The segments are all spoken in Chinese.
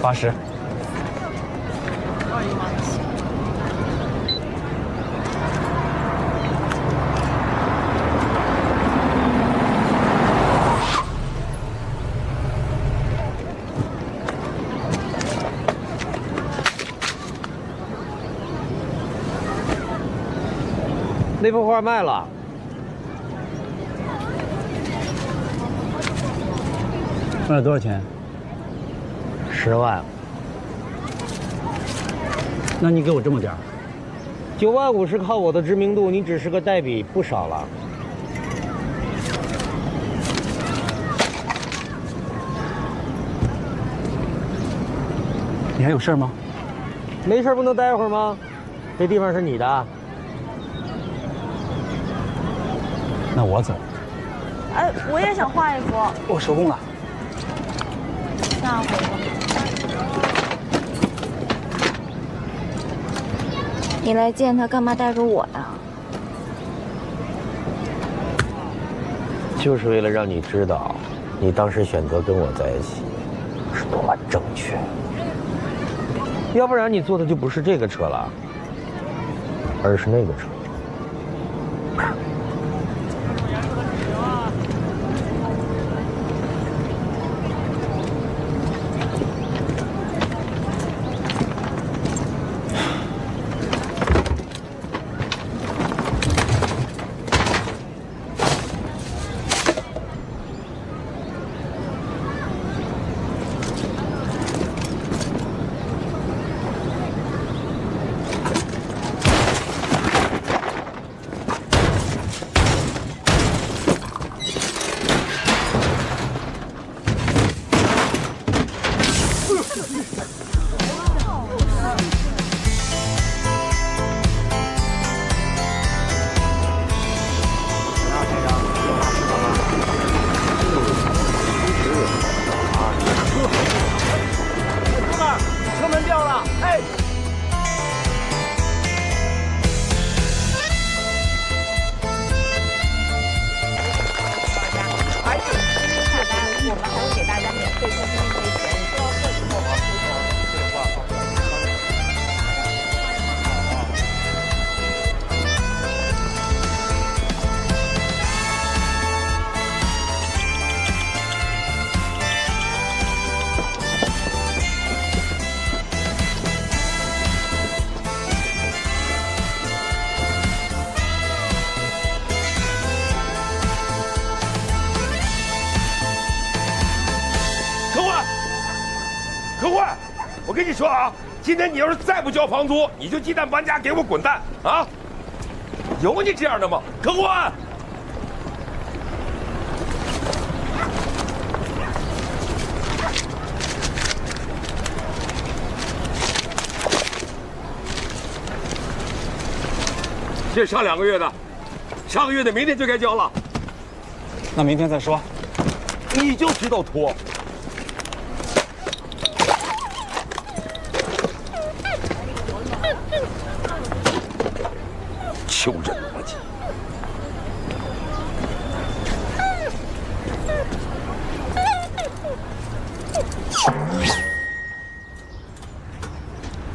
80。那幅画卖了。卖了多少钱？10万。那你给我这么点儿？9万5是靠我的知名度，你只是个代笔，不少了。你还有事儿吗？没事，不能待会儿吗？这地方是你的。那我走。哎，我也想画一幅。我收工了。下回吧。你来见他干嘛带着我呀？就是为了让你知道，你当时选择跟我在一起是多么正确。要不然你坐的就不是这个车了，而是那个车。我跟你说啊，今天你要是再不交房租，你就鸡蛋搬家，给我滚蛋啊！有你这样的吗？客官，这上2个月的，上个月的明天就该交了。那明天再说。你就知道拖。求人逻辑。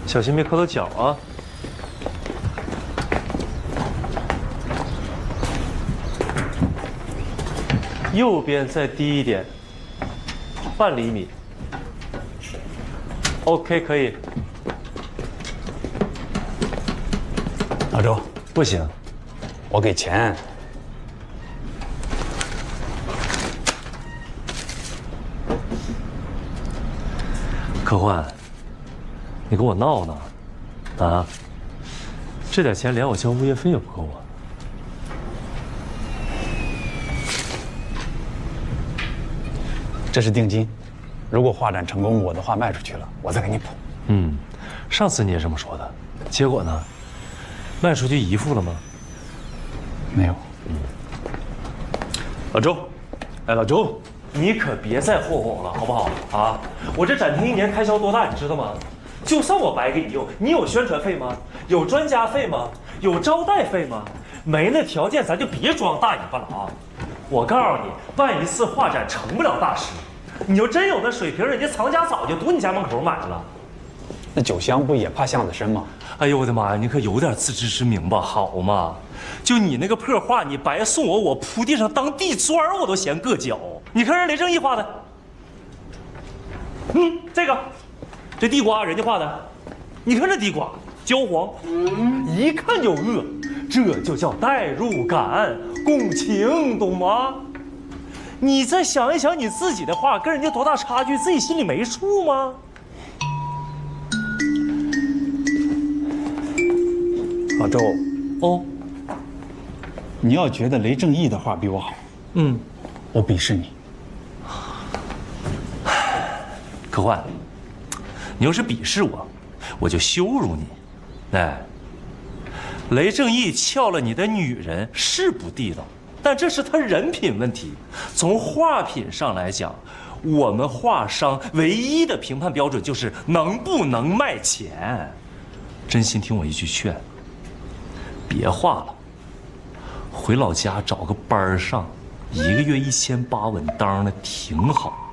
小心别磕到脚啊！右边再低一点，半厘米。OK， 可以。老周，不行，我给钱。科幻，你跟我闹呢？啊？这点钱连我交物业费也不够啊！这是定金，如果画展成功，我的画卖出去了，我再给你补。嗯，上次你也这么说的，结果呢？卖出去一幅了吗？没有。老周，哎，老周，你可别再霍霍了，好不好？啊，我这展厅一年开销多大，你知道吗？就算我白给你用，你有宣传费吗？有专家费吗？有招待费吗？没那条件，咱就别装大尾巴了啊！我告诉你，办一次画展成不了大师。你要真有那水平，人家藏家早就堵你家门口买了。那酒香不也怕巷子深吗？哎呦我的妈呀！你可有点自知之明吧，好吗？就你那个破画，你白送我，我铺地上当地砖我都嫌硌脚。你看人雷正义画的，这地瓜人家画的，你看这地瓜焦黄，一看就饿，这就叫代入感、共情，懂吗？你再想一想你自己的画跟人家多大差距，自己心里没数吗？老周，哦，你要觉得雷正义的画比我好，我鄙视你。科幻，你要是鄙视我，我就羞辱你。哎，雷正义撬了你的女人是不地道，但这是他人品问题。从画品上来讲，我们画商唯一的评判标准就是能不能卖钱。真心听我一句劝，别画了，回老家找个班上，1个月1800稳当的挺好。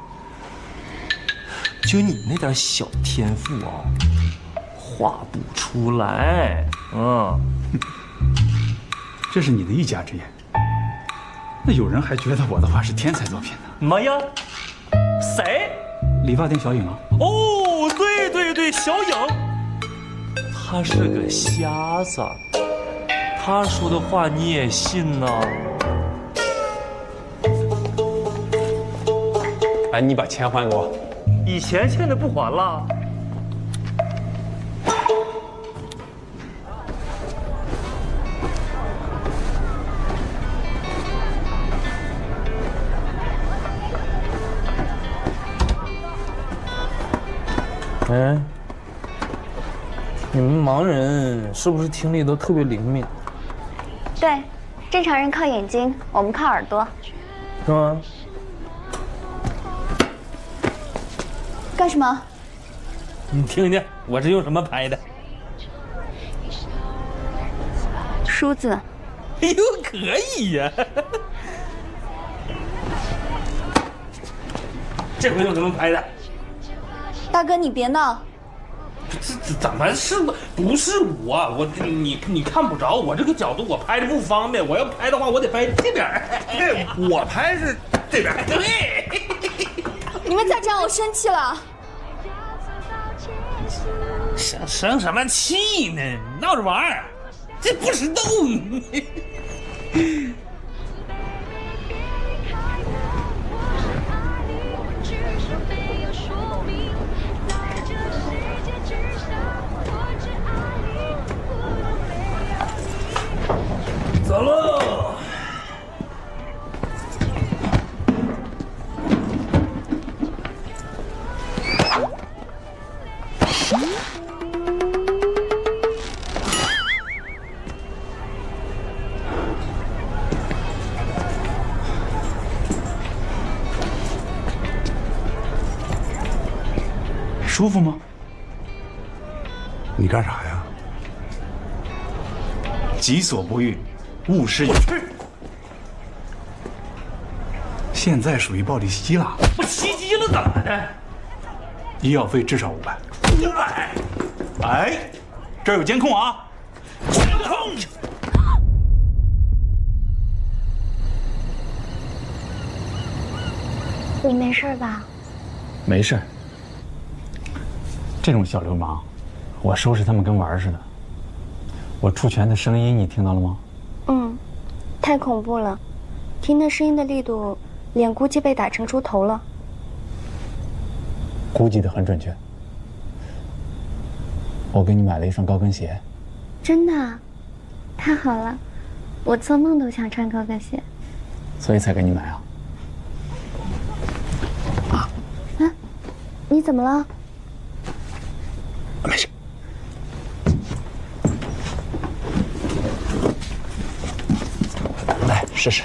就你那点小天赋啊，画不出来。这是你的一家之言。那有人还觉得我的画是天才作品呢。妈呀，谁？理发店小影啊。哦，对，小影，他是个瞎子，他说的话你也信呢？哎，你把钱还给我。以前欠的不还了？哎，你们盲人是不是听力都特别灵敏？对，正常人靠眼睛，我们靠耳朵。是吗？干什么？你听听，我是用什么拍的？梳子。哎呦，可以呀！这回用什么拍的？大哥，你别闹。这怎么是不是我？你看不着我这个角度，我拍的不方便。我要拍的话，我得拍这边。对，我拍是这边。对。你们再这样，我生气了。生什么气呢？闹着玩儿，这不是逗你。走喽。舒服吗？你干啥呀？己所不欲，勿施于人。现在属于暴力袭击了。我袭击了怎么的？医药费至少500。500。哎，这儿有监控啊！监控。你没事吧？没事。这种小流氓，我收拾他们跟玩似的。我出拳的声音你听到了吗？嗯，太恐怖了，听那声音的力度，脸估计被打成猪头了。估计的很准确。我给你买了一双高跟鞋。真的？太好了，我做梦都想穿高跟鞋。所以才给你买啊。你怎么了？没事。来试试。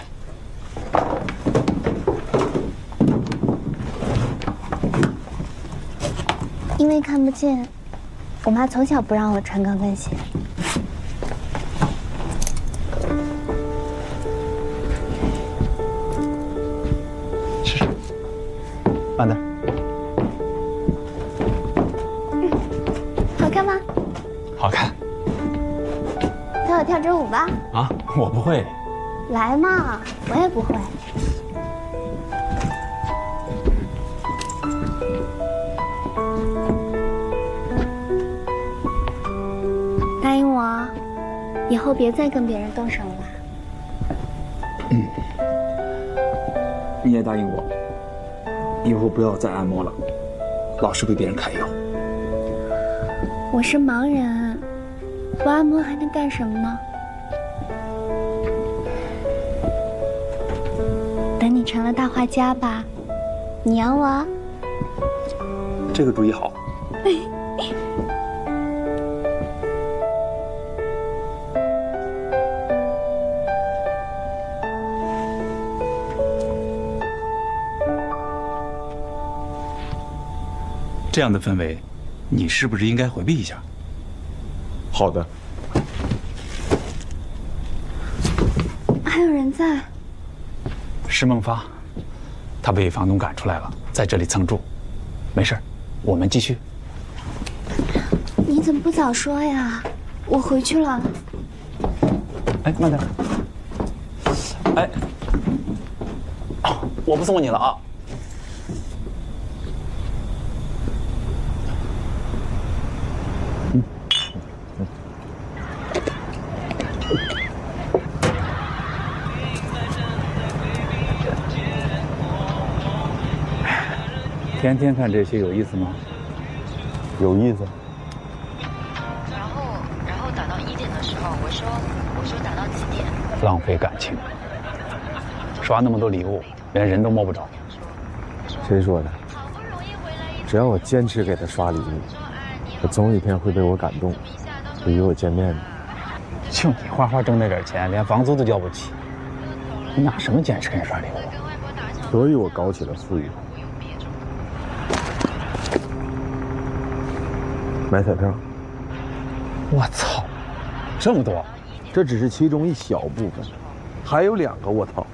因为看不见，我妈从小不让我穿高跟鞋。试试，慢点。好看吗？好看。陪我跳支舞吧。啊，我不会。来嘛，我也不会。答应我，以后别再跟别人动手了。你也答应我，以后不要再按摩了，老是被别人揩油。我是盲人，不按摩还能干什么呢？等你成了大画家吧，你养我啊。这个主意好。这样的氛围，你是不是应该回避一下？好的。还有人在。施梦发，他被房东赶出来了，在这里蹭住。没事，我们继续。你怎么不早说呀？我回去了。哎，慢点。哎，我不送你了啊。天天看这些有意思吗？有意思。然后打到1点的时候，我说打到几点？浪费感情，刷那么多礼物，连人都摸不着。谁说的？只要我坚持给他刷礼物，他总有一天会被我感动，会与我见面的。就你花花挣那点钱，连房租都交不起，你拿什么坚持给人刷礼物？所以我搞起了富裕。买彩票。我操，这么多！这只是其中一小部分，还有2个我操。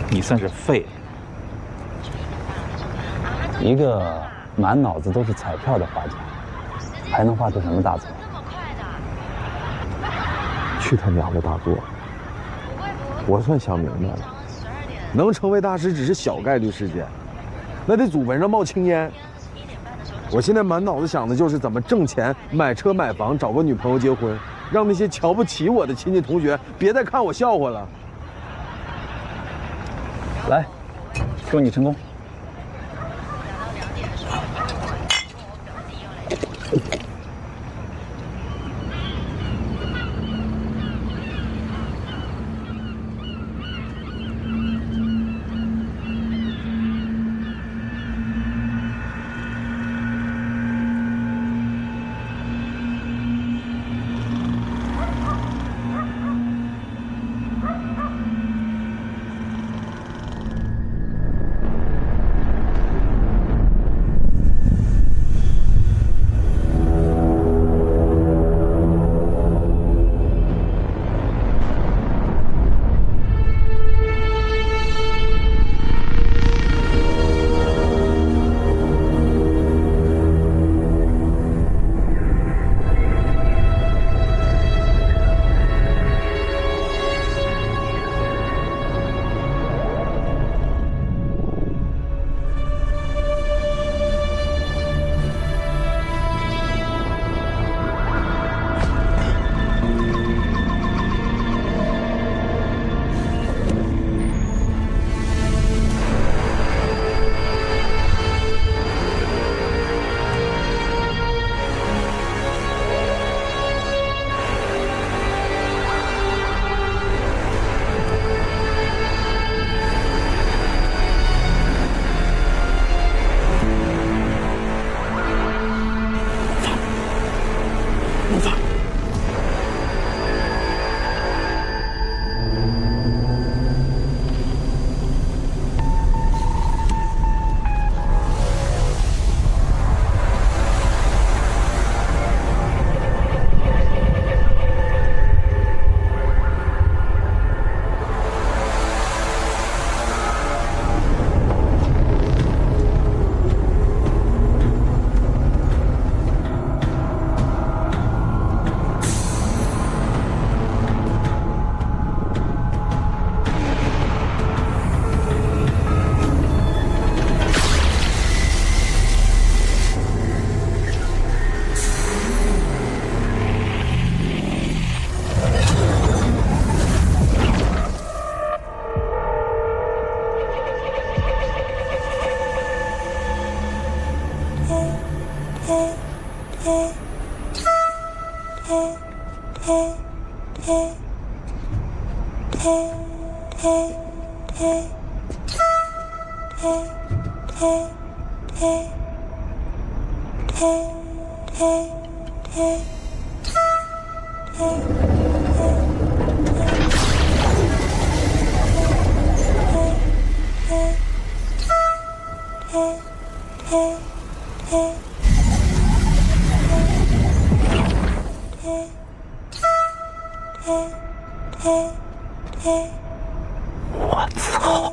你算是废了。一个满脑子都是彩票的画家，还能画出什么大作？去他娘的大作！我算想明白了，能成为大师只是小概率事件，那得祖坟上冒青烟。我现在满脑子想的就是怎么挣钱、买车买房、找个女朋友结婚，让那些瞧不起我的亲戚同学别再看我笑话了。来，祝你成功。我操！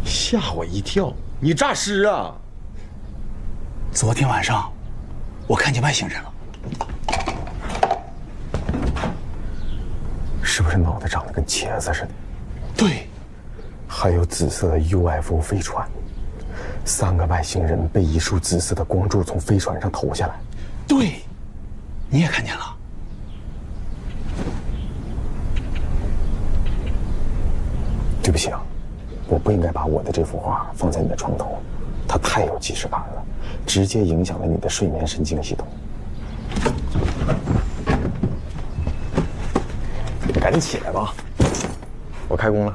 吓我一跳！你诈尸啊！昨天晚上，我看见外星人了。是不是脑袋长得跟茄子似的？对，还有紫色的 UFO 飞船，3个外星人被一束紫色的光柱从飞船上投下来。对，你也看见了。对不起啊，我不应该把我的这幅画放在你的床头，它太有即视感了，直接影响了你的睡眠神经系统。你赶紧起来吧，我开工了。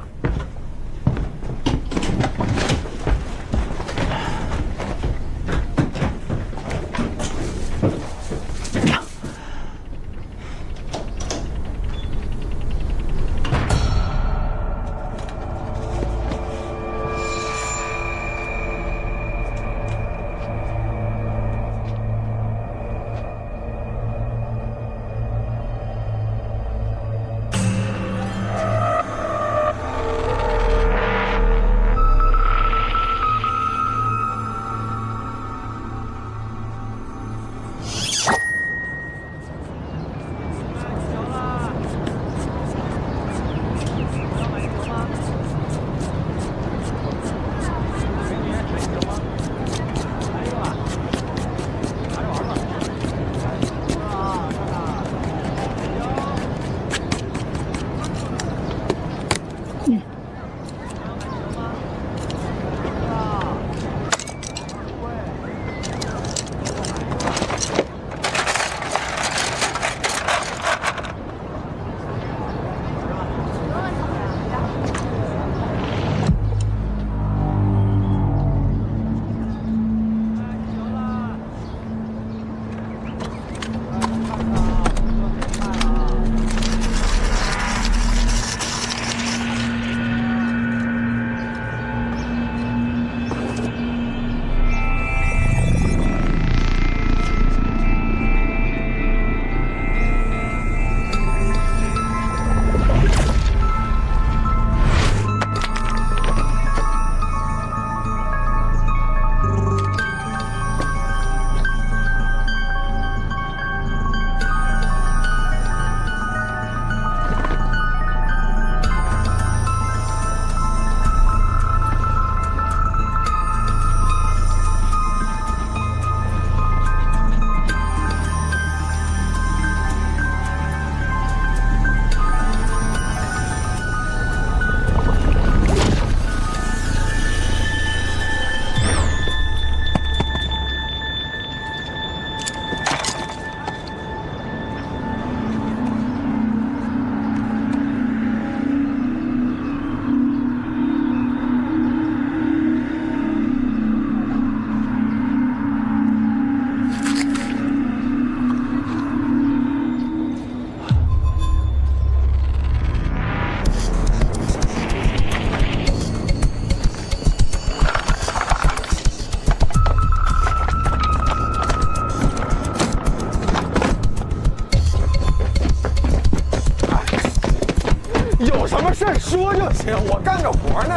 有什么事说就行，我干着活呢。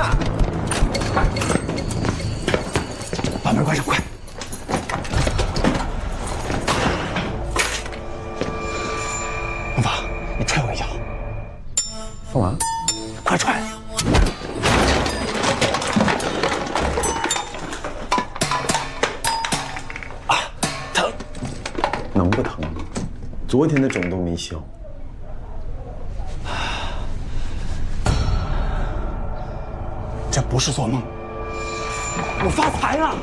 把门关上，快！孟法，你踹我一脚。干嘛？快踹！啊，疼！能不疼吗？昨天的肿都没消。这不是做梦，我发财了！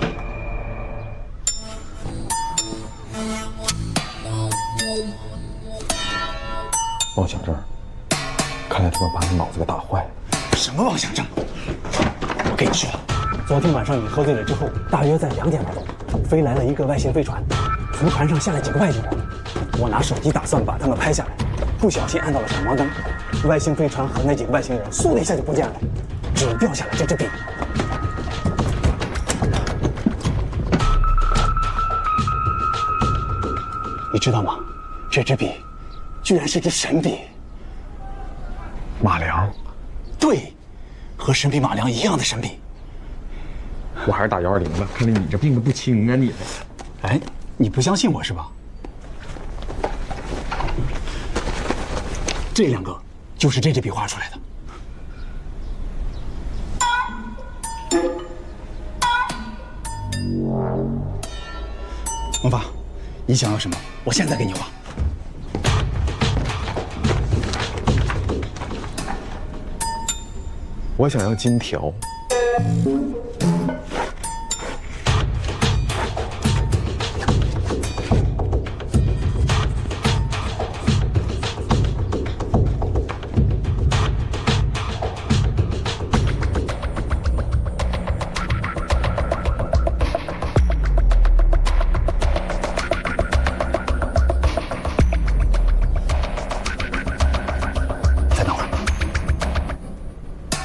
妄想症，看来他们把你脑子给打坏了。什么妄想症？我跟你说，昨天晚上你喝醉了之后，大约在2点多钟，飞来了一个外星飞船，从船上下来几个外星人。我拿手机打算把他们拍下来，不小心按到了闪光灯，外星飞船和那几个外星人嗖的一下就不见了，只掉下来这支笔。你知道吗？这支笔居然是支神笔。马良，对，和神笔马良一样的神笔。我还是打120吧，看来你这病得不轻啊你。哎，你不相信我是吧？这2个就是这支笔画出来的。孟发，你想要什么？我现在给你画。我想要金条。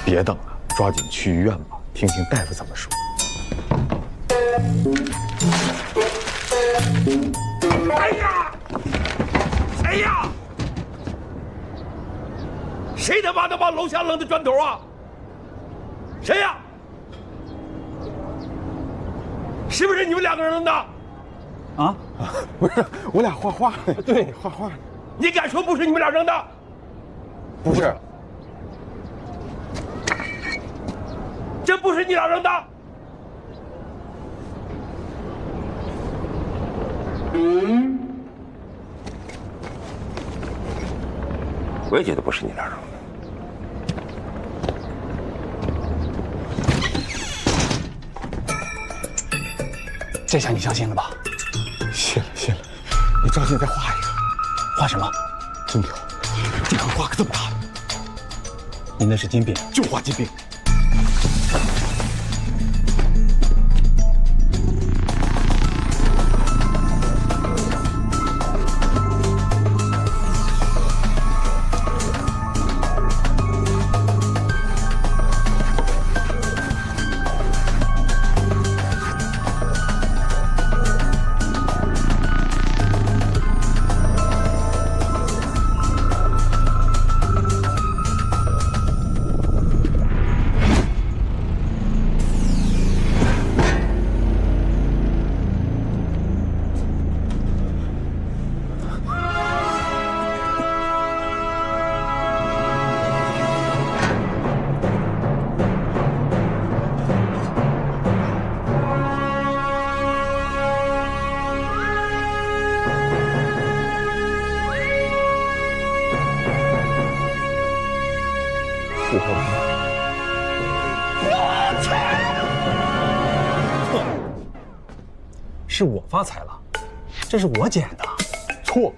别等了，抓紧去医院吧，听听大夫怎么说。哎呀，谁呀？谁他妈的往楼下扔的砖头啊？谁呀？是不是你们2个人扔的？啊，不是，我俩画画。对，画画。你敢说不是你们俩扔的？不是。真不是你俩扔的？我也觉得不是你俩扔的。这下你相信了吧？信了，信了。你照镜再画一个。画什么？金条。这横画个这么大。你那是金饼，就画金饼。是我发财了，这是我捡的。错，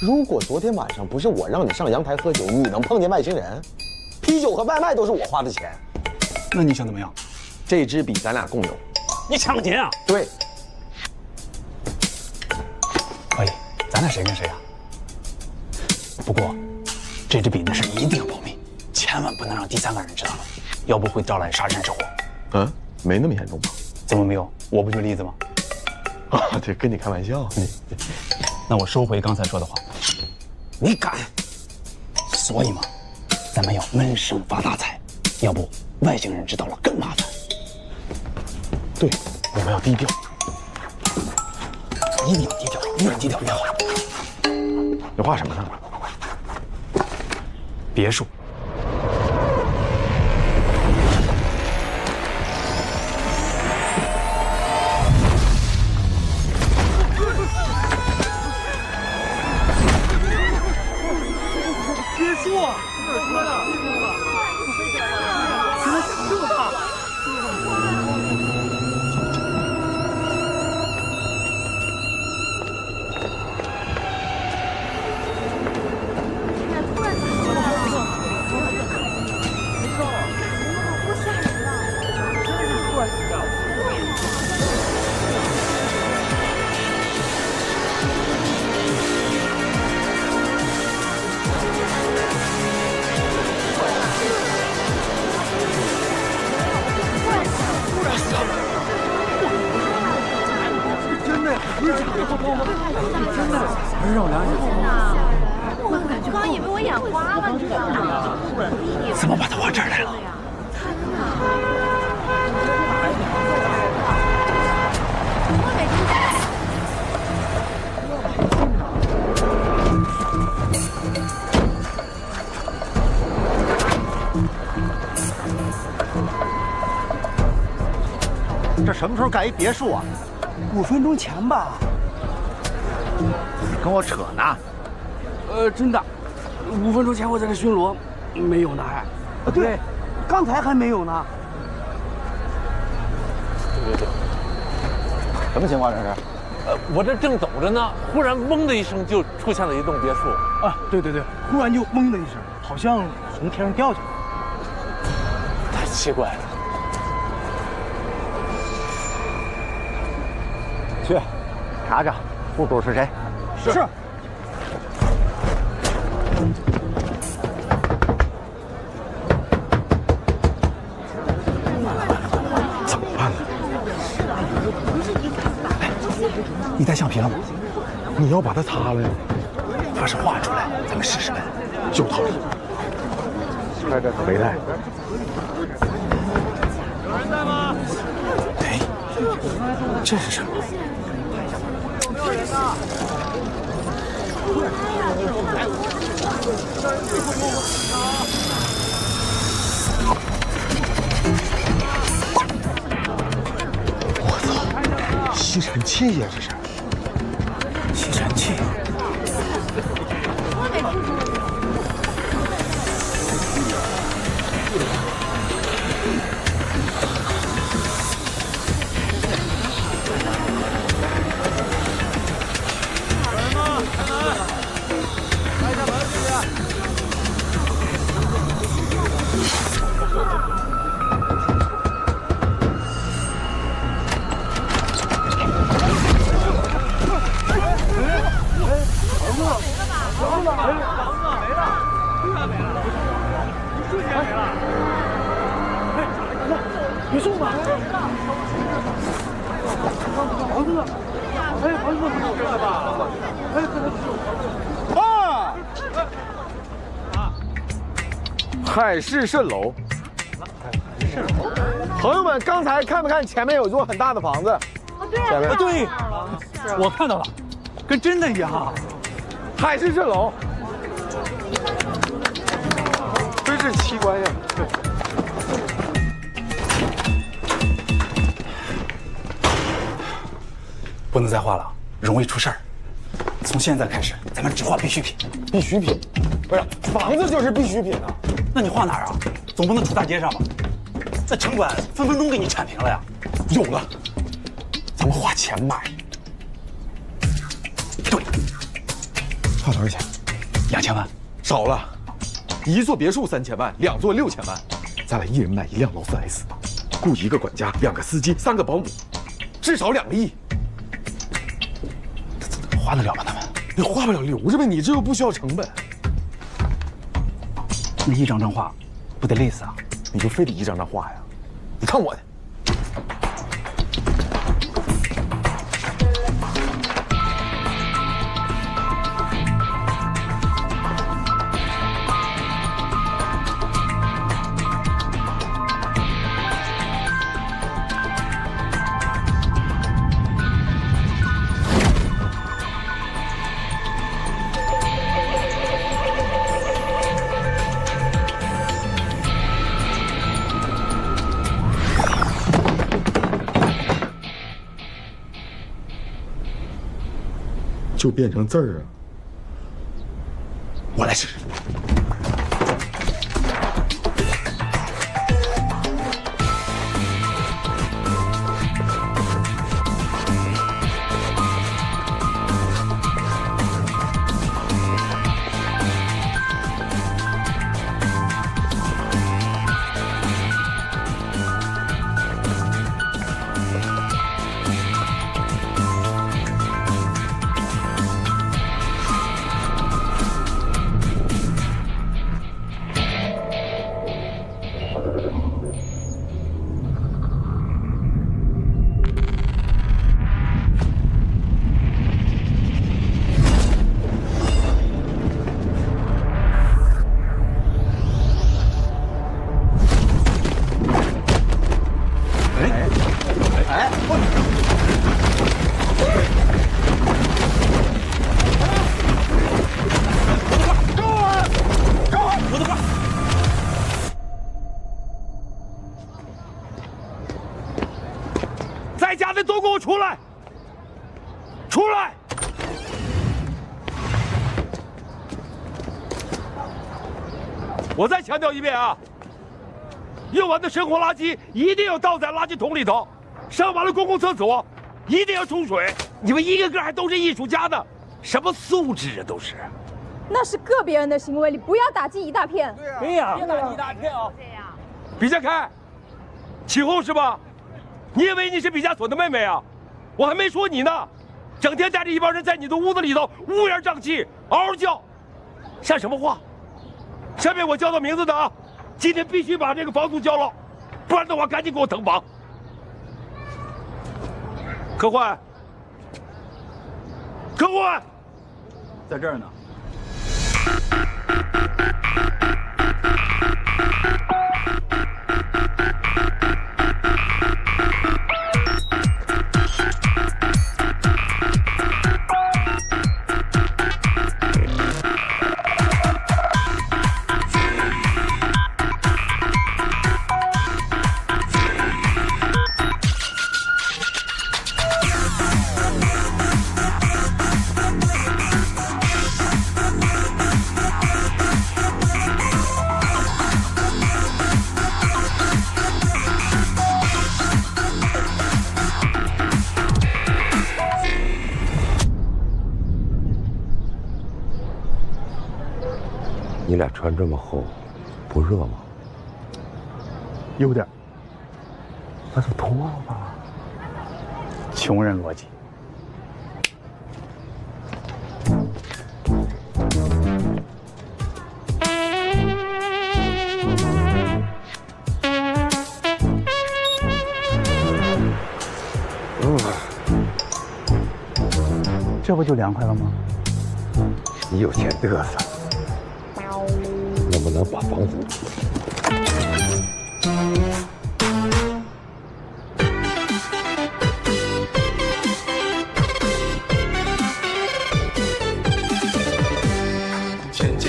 如果昨天晚上不是我让你上阳台喝酒，你能碰见外星人？啤酒和外卖都是我花的钱。那你想怎么样？这支笔咱俩共有。你抢劫啊？对。可以，咱俩谁跟谁啊？不过，这支笔的事一定要保密，千万不能让第3个人知道了，要不会招来杀身之祸。嗯，没那么严重吧？怎么没有？我不举例子吗？啊，对，跟你开玩笑。那我收回刚才说的话。你敢？所以嘛，咱们要闷声发大财，要不外星人知道了更麻烦。对，我们要低调，一定要低调，越低调越好。你画什么呢？别墅。别墅啊！就它。我刚以为我眼花了，你知道吗？怎么把他往这儿来了？这什么时候盖一别墅啊5分钟前吧。跟我扯呢？真的，5分钟前我在这巡逻，没有呢还。对，刚才还没有呢。对，什么情况这是？我这正走着呢，忽然嗡的一声就出现了一栋别墅。啊，对，忽然就嗡的一声，好像从天上掉下来。太奇怪了。去，查查户主是谁。是。怎么办呢？你带橡皮了吗？你要把它擦了呀？把是画出来，咱们试试呗。有道理。没带。有人在吗？哎，这是什么？没有人呢。我操！吸尘器呀，这是。吸尘器。别墅吧？房子，哎，房子不是这个吧？哎，可能是。啊！海市蜃楼。朋友们，刚才看没看前面有一座很大的房子？前面对，我看到了，跟真的一样。海市蜃楼，真是奇观呀！不能再画了，容易出事儿。从现在开始，咱们只画必需品。必需品？不是，房子就是必需品啊。那你画哪儿啊？总不能出大街上吧？那城管分分钟给你铲平了呀。有了，咱们花钱买。对，花多少钱？2000万。少了，一座别墅3000万，2座6000万，再来一人买1辆劳斯莱斯，雇1个管家，2个司机，3个保姆，至少2个亿。花得了吗？他们？你花不了，留着呗，你这又不需要成本。那一张张画，不得累死啊！你就非得一张张画呀？你看我的。就变成字儿啊？我来试试。在家的都给我出来！出来！我再强调一遍啊，用完的生活垃圾一定要倒在垃圾桶里头，上完了公共厕所一定要冲水。你们一个个还都是艺术家呢，什么素质啊都是。那是个别人的行为，你不要打击一大片。对呀，别打击一大片啊！比家开，起哄是吧？你以为你是毕加索的妹妹啊？我还没说你呢，整天带着一帮人在你的屋子里头乌烟瘴气，嗷嗷叫，像什么话？上面我叫到名字的啊，今天必须把这个房租交了，不然的话赶紧给我腾房。科焕，科焕，在这儿呢。你俩穿这么厚，不热吗？有点。那就脱了吧。穷人逻辑。这不就凉快了吗？你有钱嘚瑟，能不能把房租？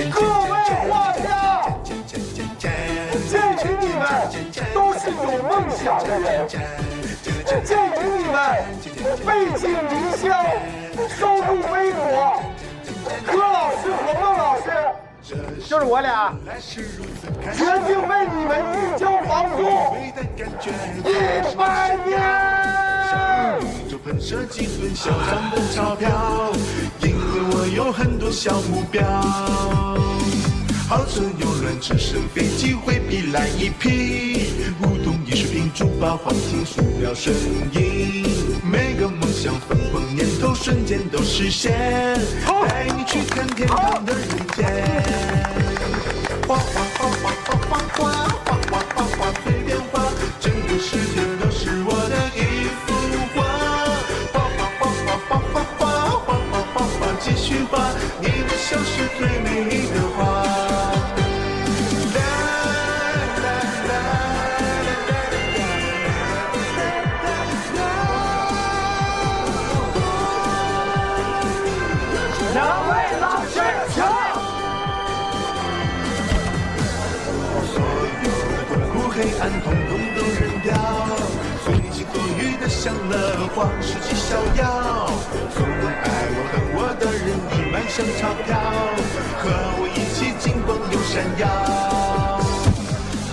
各位画家，这里你们都是有梦想的人，这里你们背井离乡，收入微薄。柯老师和孟老师，就是我俩，决定为你们预交房租100年。就喷射几吨嚣张的钞票，因为我有很多小目标。豪车、游轮、直升飞机会比来一批，古董艺术品、珠宝、黄金、塑料、声音，每个梦想、疯狂念头瞬间都实现，带你去看天堂的人间。画画画画画画画画画画画，随便画，整个世界都是我的一幅画。画画画画画画画画画画画，继续画，你的笑是最美的画。两位老师，请。所有的痛苦、黑暗，统统都扔掉，随心所欲的享乐，花世纪逍遥。所有爱我恨我的像钞票，和我一起金光又闪耀。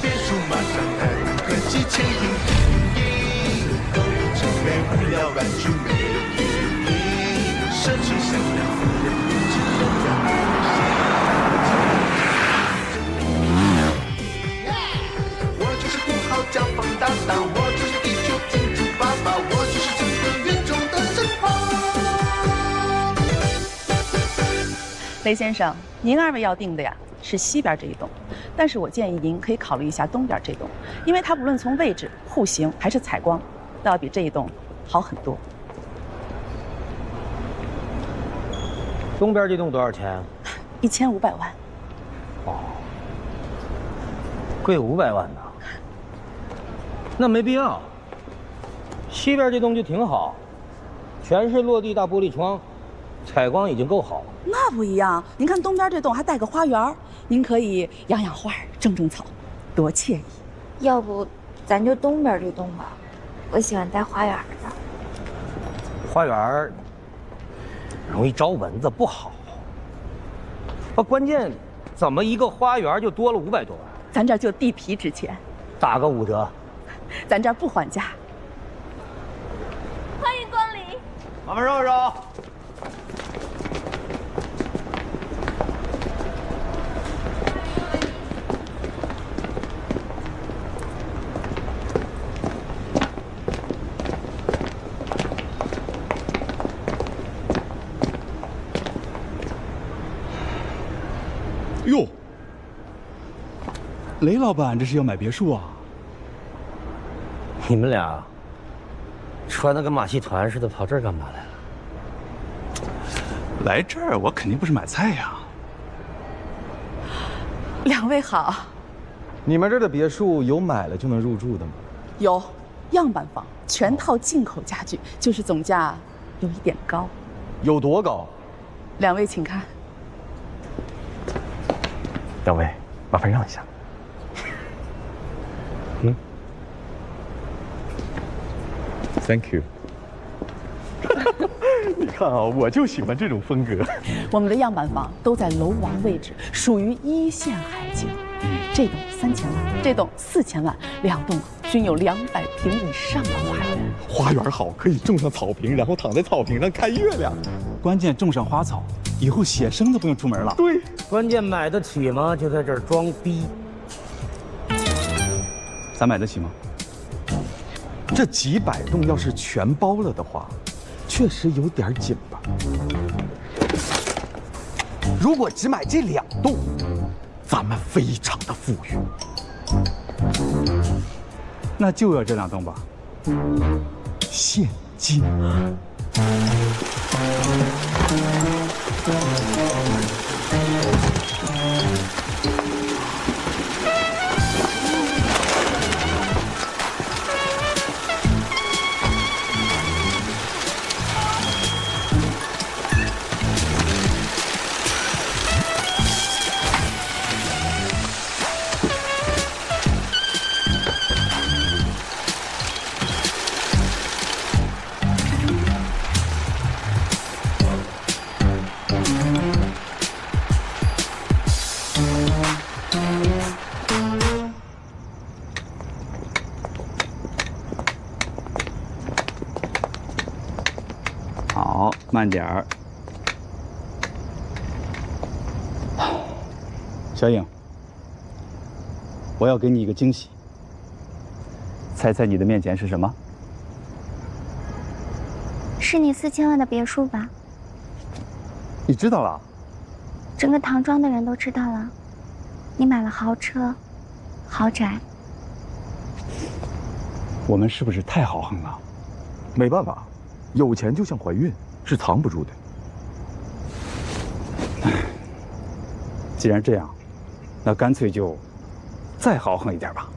别墅马上带动科技潜艇第一，购物城美不了玩具美丽，社区像两夫人不知都要。我就是土豪甲方大大，我就是地球金主爸爸，我就是整个宇宙的神话。雷先生，您2位要订的呀是西边这一栋，但是我建议您可以考虑一下东边这栋，因为它无论从位置、户型还是采光，都要比这一栋好很多。东边这栋多少钱？1500万。哦，贵500万呢。那没必要。西边这栋就挺好，全是落地大玻璃窗，采光已经够好了。那不一样，您看东边这栋还带个花园，您可以养养花、种种草，多惬意。要不咱就东边这栋吧，我喜欢带花园的。花园容易招蚊子，不好。关键怎么一个花园就多了500多万？咱这儿就地皮值钱，打个5折。咱这儿不还价。欢迎光临，麻烦让让。哟，雷老板这是要买别墅啊？你们俩穿得跟马戏团似的，跑这儿干嘛来了？来这儿我肯定不是买菜呀。2位好。你们这儿的别墅有买了就能入住的吗？有，样板房，全套进口家具，就是总价有一点高。有多高？2位请看。两位，麻烦让一下。Thank you。你看啊，我就喜欢这种风格。我们的样板房都在楼王位置，属于1线海景。这栋3000万，这栋4000万，2栋均有200平以上的花园。花园好，可以种上草坪，然后躺在草坪上看月亮。关键种上花草，以后写生都不用出门了。对，关键买得起吗？就在这儿装逼。咱买得起吗？这几百栋要是全包了的话，确实有点紧吧。如果只买这2栋，咱们非常的富裕。那就要这2栋吧。现金。好，慢点儿。小颖，我要给你一个惊喜。猜猜你的面前是什么？是你4000万的别墅吧？你知道了？整个唐庄的人都知道了。你买了豪车、豪宅。我们是不是太豪横了？没办法，有钱就像怀孕，是藏不住的。既然这样，那干脆就再豪横一点吧。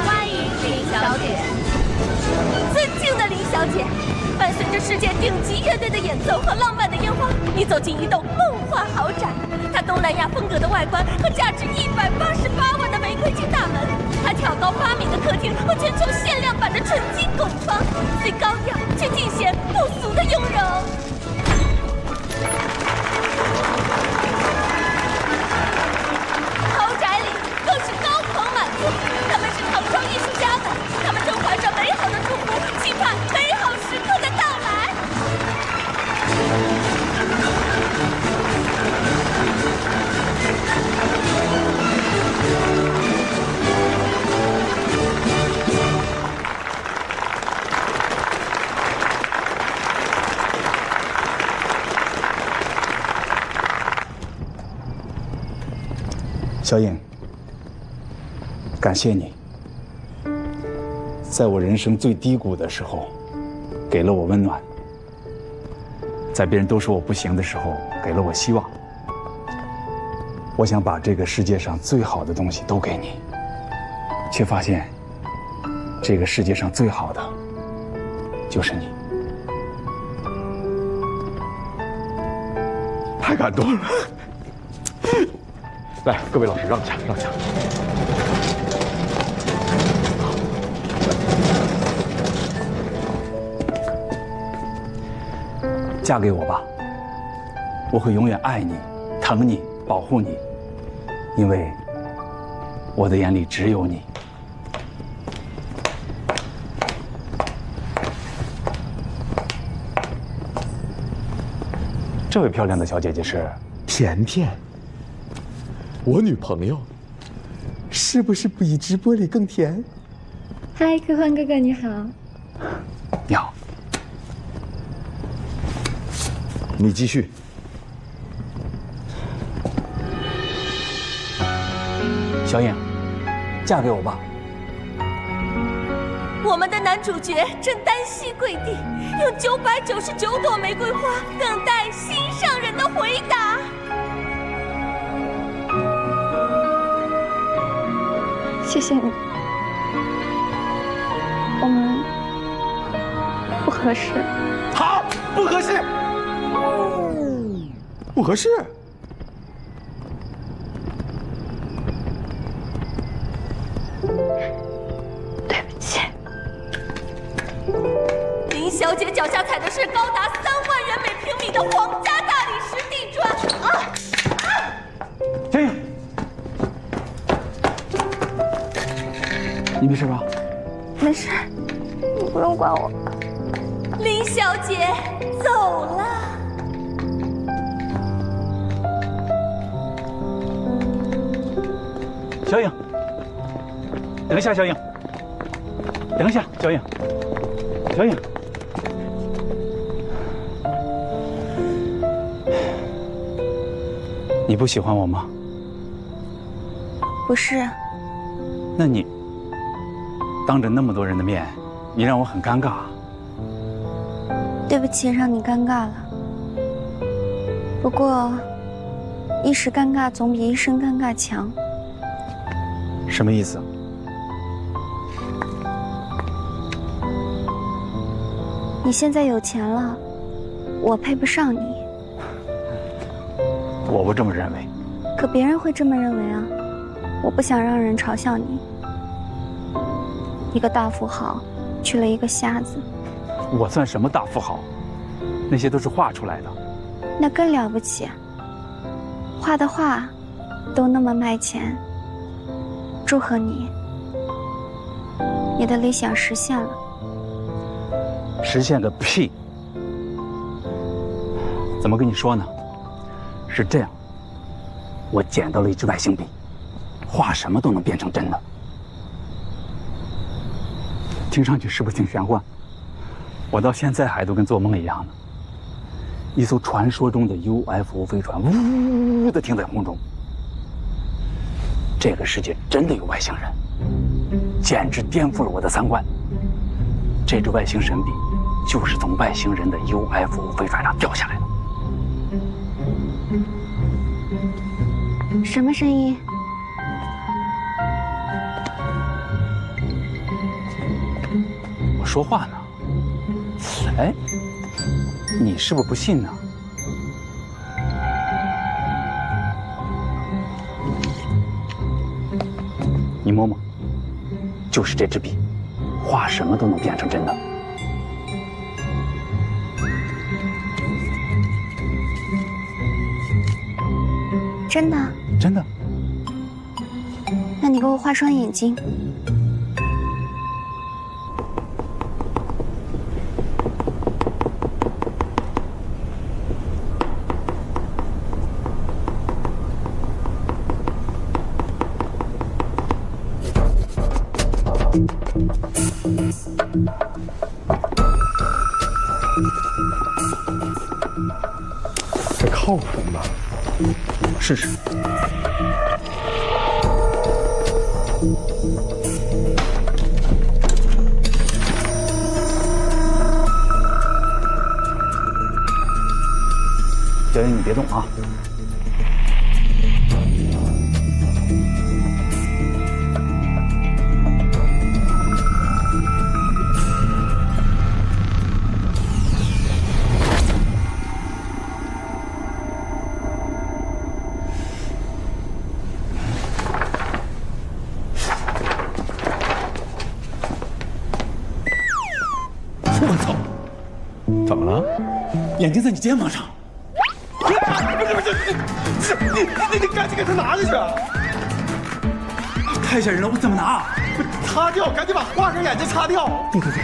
欢迎林小姐，尊敬的林小姐，伴随着世界顶级乐队的演奏和浪漫的烟你走进一栋梦幻豪宅，它东南亚风格的外观和价值188万的玫瑰金大门，它挑高8米的客厅和全球限量版的纯金拱窗，最高调却尽显不俗的雍容。豪宅里更是高朋满座，他们是唐装艺术家们，他们正怀着美好的祝福，期盼美好时刻的到来。小颖，感谢你，在我人生最低谷的时候，给了我温暖；在别人都说我不行的时候，给了我希望。我想把这个世界上最好的东西都给你，却发现，这个世界上最好的，就是你。太感动了！来，各位老师让一下，让一下。嫁给我吧，我会永远爱你、疼你、保护你，因为我的眼里只有你。这位漂亮的小姐姐是甜甜，我女朋友，是不是比直播里更甜？嗨，科幻哥哥你好。你好。你继续。小颖，嫁给我吧。我们的男主角正单膝跪地，用999朵玫瑰花等待心上人的回答。谢谢你，我们不合适。好，不合适，不合适。对不起。林小姐脚下踩的是高达3万元每平米的皇家大理石地砖啊！小颖，你没事吧？没事，你不用管我。林小姐走了。小颖，等一下，小颖，等一下，小颖，小颖，你不喜欢我吗？不是。那你当着那么多人的面，你让我很尴尬。对不起，让你尴尬了。不过，一时尴尬总比一生尴尬强。什么意思？你现在有钱了，我配不上你。我不这么认为。可别人会这么认为啊！我不想让人嘲笑你。一个大富豪娶了一个瞎子。我算什么大富豪？那些都是画出来的。那更了不起。画的画都那么卖钱。祝贺你，你的理想实现了。实现个屁！怎么跟你说呢？是这样，我捡到了一支外星笔，画什么都能变成真的。听上去是不是挺玄幻？我到现在还都跟做梦一样呢。一艘传说中的 UFO 飞船呜的停在空中。这个世界真的有外星人，简直颠覆了我的三观。这支外星神笔就是从外星人的 UFO 飞船上掉下来的。什么声音？我说话呢。哎，你是不是不信呢？摸摸，就是这支笔，画什么都能变成真的。真的？真的。那你给我画双眼睛。这靠谱吗？试试。小英，你别动啊！我操！怎么了？眼睛在你肩膀上。不是，你赶紧给他拿下去啊！太吓人了，我怎么拿？擦掉，赶紧把画上眼睛擦掉。对对对。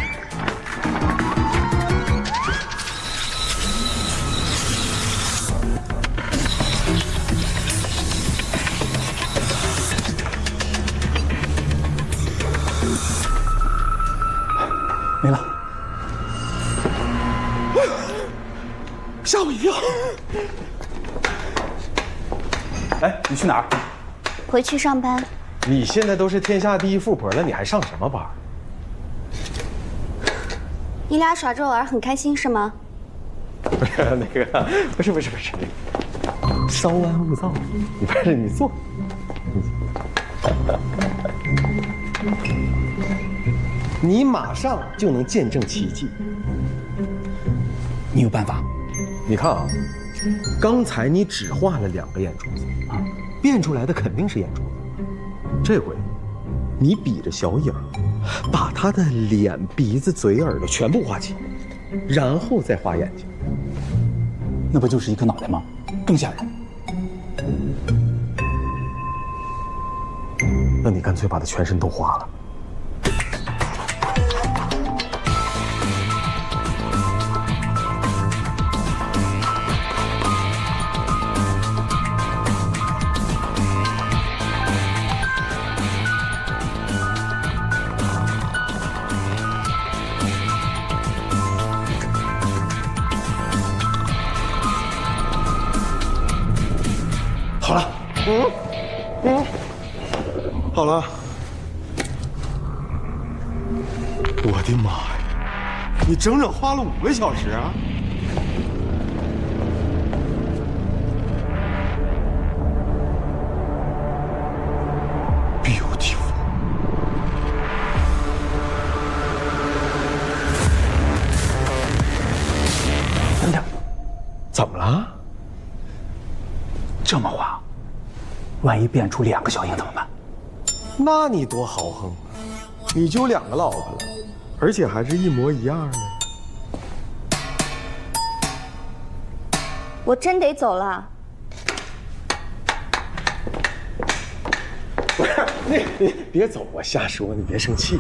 没了。吓我一跳！哎，你去哪儿？回去上班。你现在都是天下第一富婆了，你还上什么班？你俩耍着玩很开心是吗？不是那个，不是，稍安勿躁。你不是你坐。你马上就能见证奇迹。你有办法？你看啊，刚才你只画了2个眼珠子啊，变出来的肯定是眼珠子。这回，你比着小影，把他的脸、鼻子、嘴、耳朵全部画齐，然后再画眼睛。那不就是一个脑袋吗？更吓人。那你干脆把他全身都画了。好了，好了。我的妈呀！你整整花了5个小时啊！Beautiful。等等，怎么了？这么画，万一变出2个小影怎么办？那你多豪横啊！你就2个老婆了，而且还是一模一样的。我真得走了。不是你别走，我瞎说，你别生气。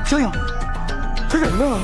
小影，他人呢？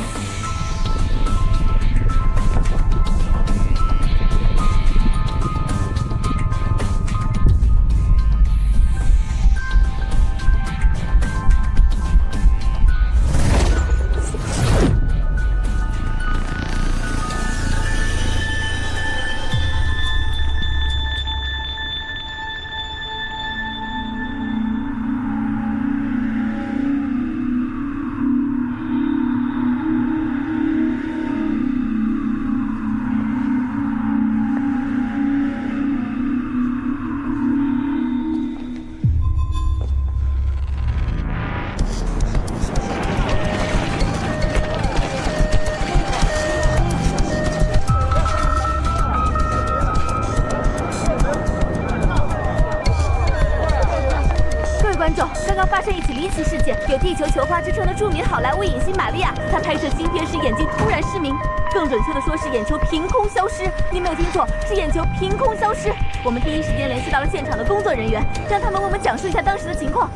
发生一起离奇事件，有地球球花之称的著名好莱坞影星玛利亚，她拍摄新片时眼睛突然失明，更准确的说是眼球凭空消失。你没有听错，是眼球凭空消失。我们第一时间联系到了现场的工作人员，让他们为我们讲述一下当时的情况。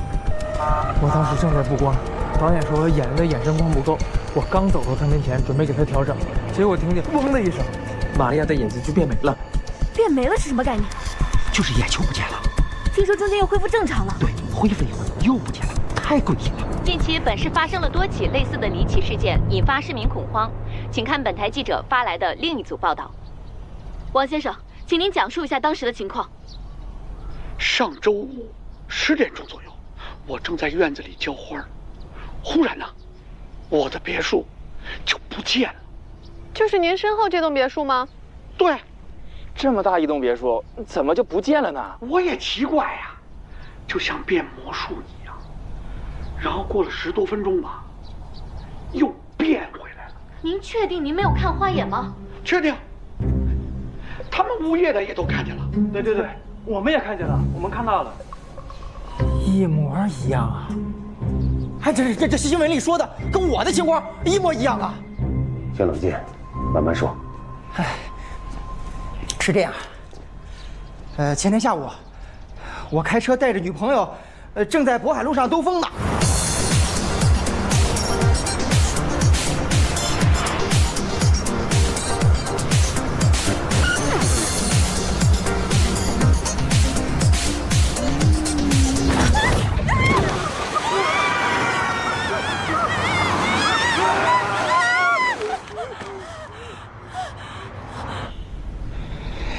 我当时正在布光，导演说我演员的眼神光不够，我刚走到他面前准备给他调整，结果听见嗡的一声，玛利亚的眼睛就变没了。变没了是什么概念？就是眼球不见了。听说中间又恢复正常了。对，恢复一会儿又不见了，太诡异了。近期本市发生了多起类似的离奇事件，引发市民恐慌。请看本台记者发来的另一组报道。王先生，请您讲述一下当时的情况。上周五10点钟左右，我正在院子里浇花，忽然呢，我的别墅就不见了。就是您身后这栋别墅吗？对。这么大一栋别墅，怎么就不见了呢？我也奇怪呀，就像变魔术一样。然后过了10多分钟吧，又变回来了。您确定您没有看花眼吗？确定。他们物业的也都看见了。对，我们也看见了，我们看到了，一模一样啊！还真是这新闻里说的跟我的情况一模一样啊！先冷静，慢慢说。是这样，前天下午，我开车带着女朋友，正在渤海路上兜风呢。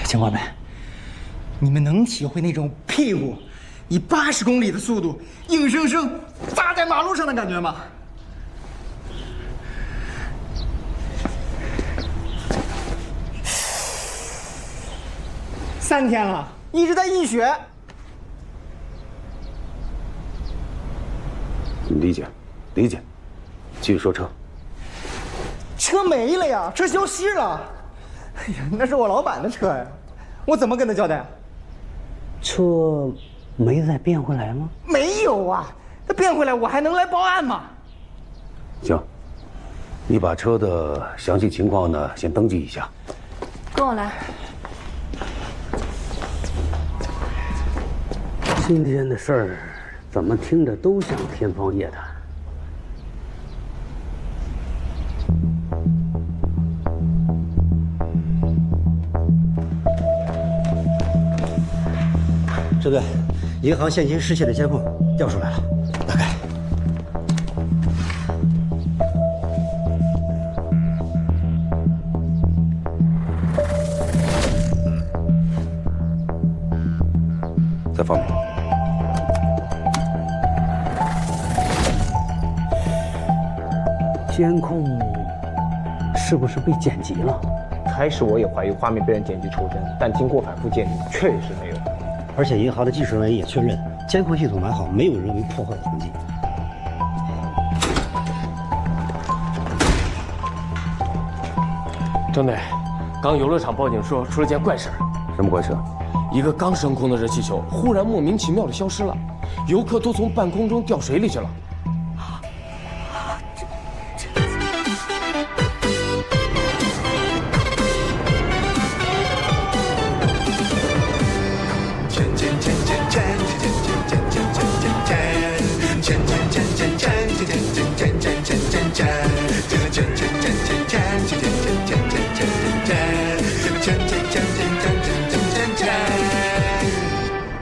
警官们，你们能体会那种屁股以80公里的速度硬生生砸在马路上的感觉吗？3天了，一直在溢血。理解，理解。继续说车。车没了呀，车消失了。哎呀，那是我老板的车呀，我怎么跟他交代？车没再变回来吗？没有啊，他变回来我还能来报案吗？行，你把车的详细情况呢先登记一下。跟我来。今天的事儿怎么听着都像天方夜谭？这个银行现金失窃的监控调出来了，打开。再放。监控是不是被剪辑了？开始我也怀疑画面被人剪辑抽帧，但经过反复鉴定，确实没有。而且银行的技术人员也确认，监控系统完好，没有人为破坏的痕迹。郑队，刚游乐场报警说出了件怪事儿。什么怪事？一个刚升空的热气球忽然莫名其妙的消失了，游客都从半空中掉水里去了。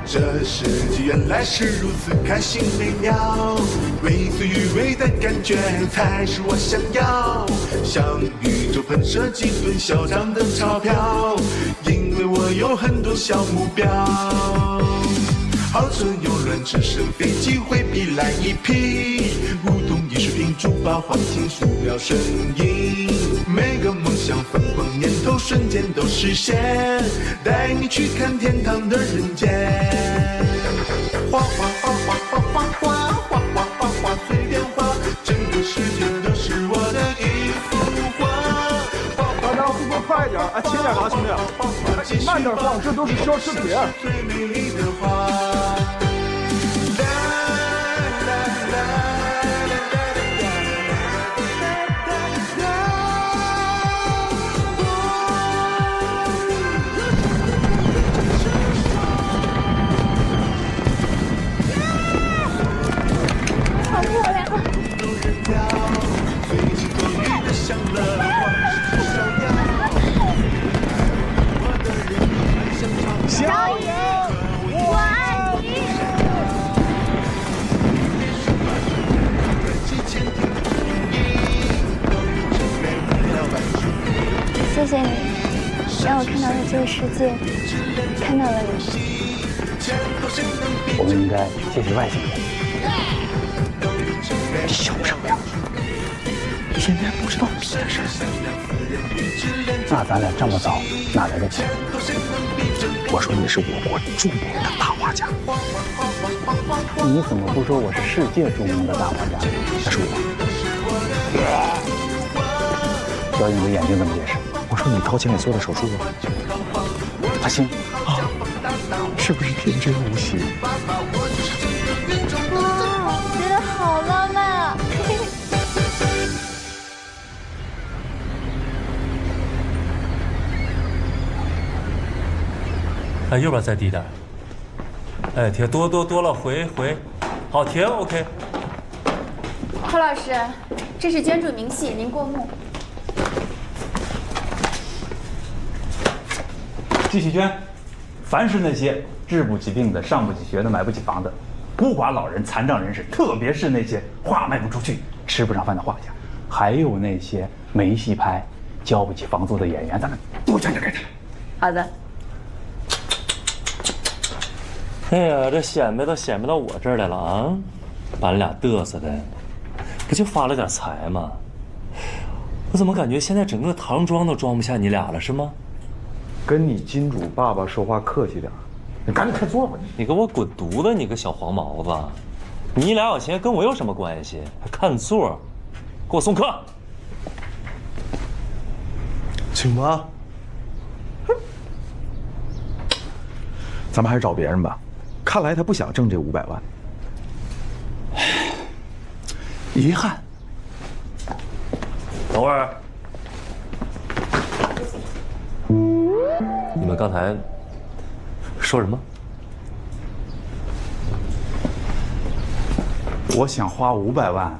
这世界原来是如此开心美妙，为所欲为的感觉才是我想要。向宇宙喷射几吨嚣张的钞票，因为我有很多小目标。豪车、游轮、直升飞机回避来一批，古董艺术品、珠宝、黄金、塑料、声音，每个梦想、疯狂念头瞬间都实现，带你去看天堂的人间。花花花花花花花花花花花随便花，整个世界都是我的一幅画。大家速度快一点，哎，轻点拿，兄弟，慢点放，这都是奢侈品。最美丽的花。啦啦谢你，让我看到了这个世界，看到了你。我们应该谢谢外星人。小什么呀？你现在不知道别的事儿。那咱俩这么早哪来的钱？我说你是我国著名的大画家。你怎么不说我是世界著名的大画家？那是我。小影的眼睛怎么解释？我说你掏钱给做的手术啊。阿星啊，是不是天真无邪？哇，觉得好浪漫啊！哎，右边再低点。哎，停，多了，回，好，停 ，OK。寇老师，这是捐助明细，您过目。继续捐，凡是那些治不起病的、上不起学的、买不起房的、孤寡老人、残障人士，特别是那些画卖不出去、吃不上饭的画家，还有那些没戏拍、交不起房租的演员，咱们都捐给他。好的。哎呀，这显摆都显摆到我这儿来了啊！把你俩嘚瑟的，不就发了点财吗？我怎么感觉现在整个唐庄都装不下你俩了，是吗？跟你金主爸爸说话客气点，你赶紧开座吧！你给我滚犊子！你个小黄毛子！你俩有钱跟我有什么关系？还看座？给我送客！请吧。咱们还是找别人吧。看来他不想挣这500万。遗憾。等会儿。你们刚才说什么？我想花500万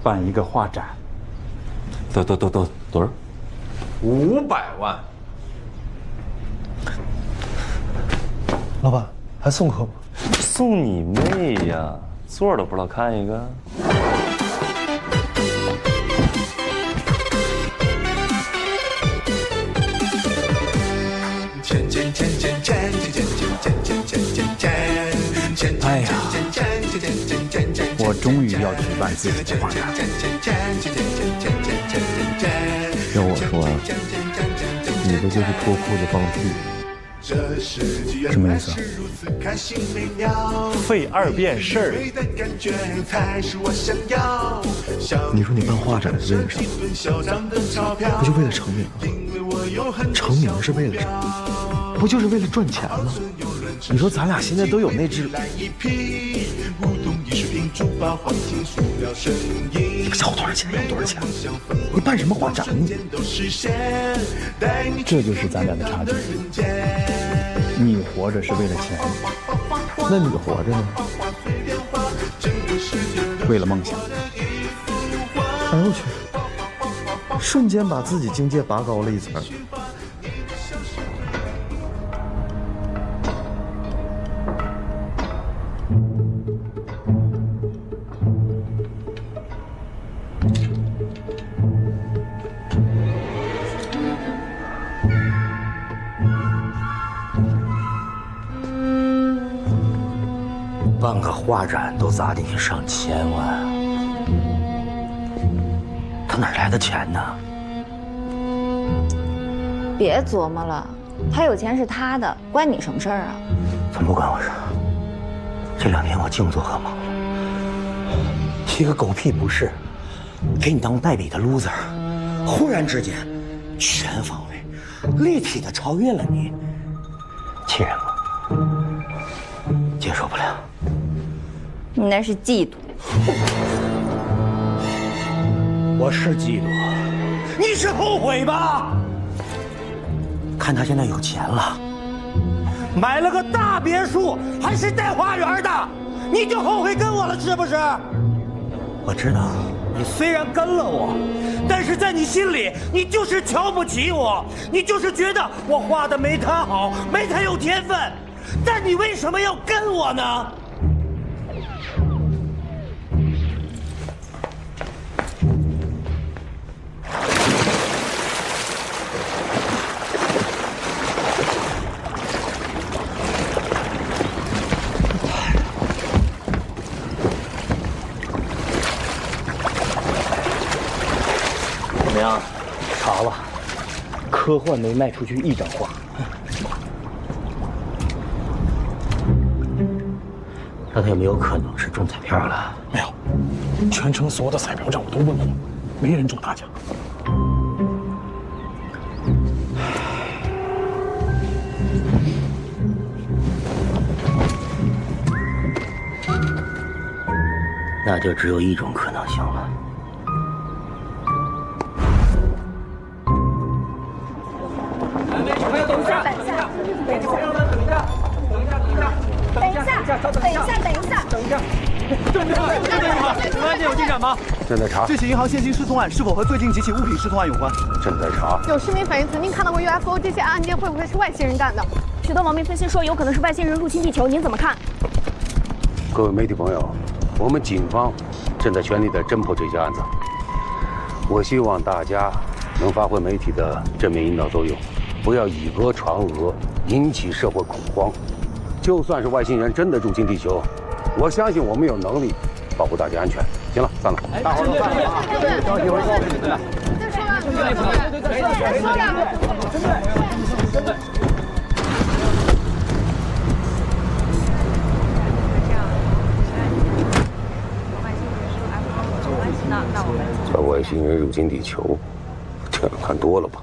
办一个画展。多少？500万。老板，还送客吗？送你妹呀！座都不知道看一个。哎呀，我终于要举办自己的画展。要我说，你这就是脱裤子放屁。什么意思啊？费2遍事儿。你说你办画展是为了什么？不就为了成名吗？成名是为了什么？不就是为了赚钱吗？你说咱俩现在都有那只。要多少钱？要多少钱？你办什么画展呢？这就是咱俩的差距。你活着是为了钱，那你活着呢？为了梦想。哎呦我去！瞬间把自己境界拔高了一层。办个画展都砸进去上千万，他哪来的钱呢？别琢磨了，他有钱是他的，关你什么事儿啊？怎么不关我事？这2年我净做噩梦了，一个狗屁不是，给你当代笔的 loser， 忽然之间全方位、立体的超越了你，气人吗？接受不了。你那是嫉妒。我是嫉妒，你是后悔吧？看他现在有钱了，买了个大别墅，还是带花园的，你就后悔跟我了是不是？我知道，你虽然跟了我，但是在你心里，你就是瞧不起我，你就是觉得我画的没他好，没他有天分。但你为什么要跟我呢？科幻没卖出去1张画。那他有没有可能是中彩票了？没有，全城所有的彩票站我都问过，没人中大奖。那就只有一种可能性了。等一下，请问案件有进展吗？正在查。这起银行现金失踪案是否和最近几起物品失踪案有关？正在查。有市民反映曾经看到过 UFO， 这些案件会不会是外星人干的？许多网民分析说有可能是外星人入侵地球，您怎么看？各位媒体朋友，我们警方正在全力地侦破这些案子。我希望大家能发挥媒体的正面引导作用，不要以讹传讹，引起社会恐慌。就算是外星人真的入侵地球，我相信我们有能力保护大家安全。行了，散了，大伙儿都散了啊！交几回说，在外星人入侵地球，这看多了吧？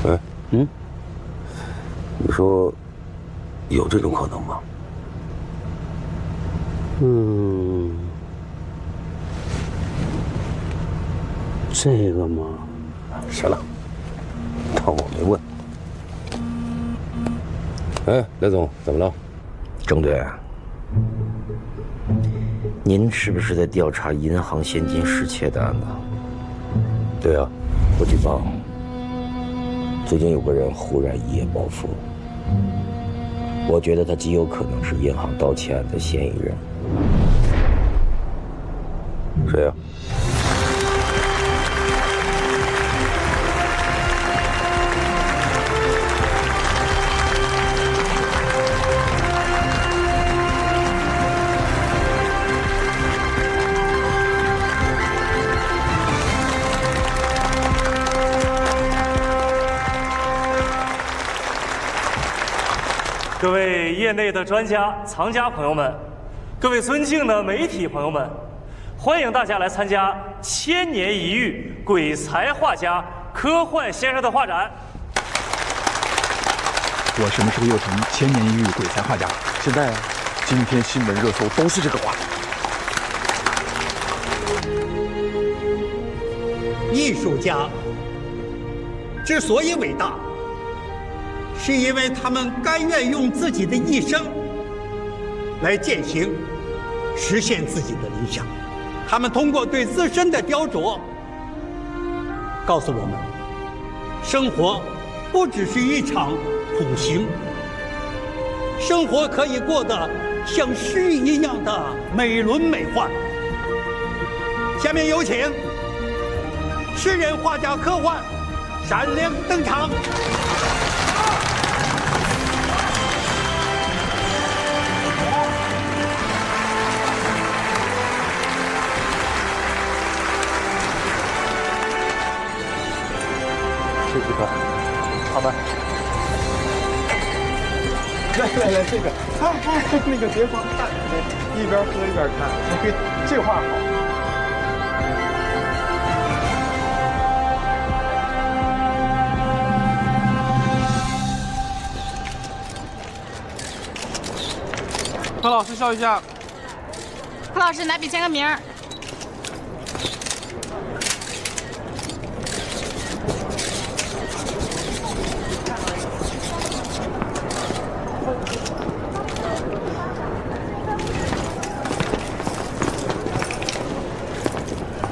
哎，你说有这种可能吗？这个吗？行了，当我没问。哎，雷总，怎么了？郑队，您是不是在调查银行现金失窃的案子？对啊，我举报，最近有个人忽然一夜暴富，我觉得他极有可能是银行盗窃案的嫌疑人。谁呀？各位业内的专家、藏家朋友们，各位尊敬的媒体朋友们，欢迎大家来参加千年一遇鬼才画家科幻先生的画展。我什么时候又成千年一遇鬼才画家？现在啊，今天新闻热搜都是这个话题。艺术家之所以伟大，是因为他们甘愿用自己的一生来践行、实现自己的理想。他们通过对自身的雕琢，告诉我们，生活不只是一场苦行，生活可以过得像诗一样的美轮美奂。下面有请诗人、画家、科幻闪亮登场。试试看，好吧。来，这个，那个别光看，一边喝一边看，这画好。何老师笑一下。何老师拿笔签个名儿。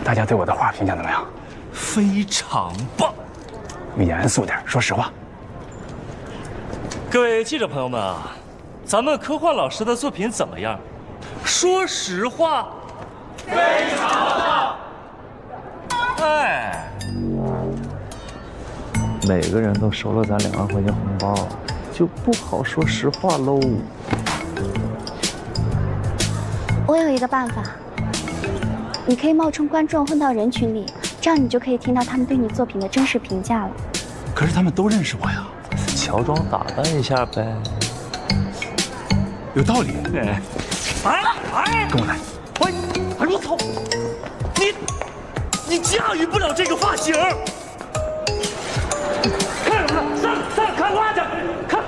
大家对我的画评价怎么样？非常棒。严肃点，说实话。各位记者朋友们啊，咱们科幻老师的作品怎么样？说实话，非常棒。哎，每个人都收了咱2万块钱红包，就不好说实话喽。我有一个办法。你可以冒充观众混到人群里，这样你就可以听到他们对你作品的真实评价了。可是他们都认识我呀。乔装打扮一下呗。有道理。哎，跟我来。哎，我操！你驾驭不了这个发型。看什么？上看花去！看。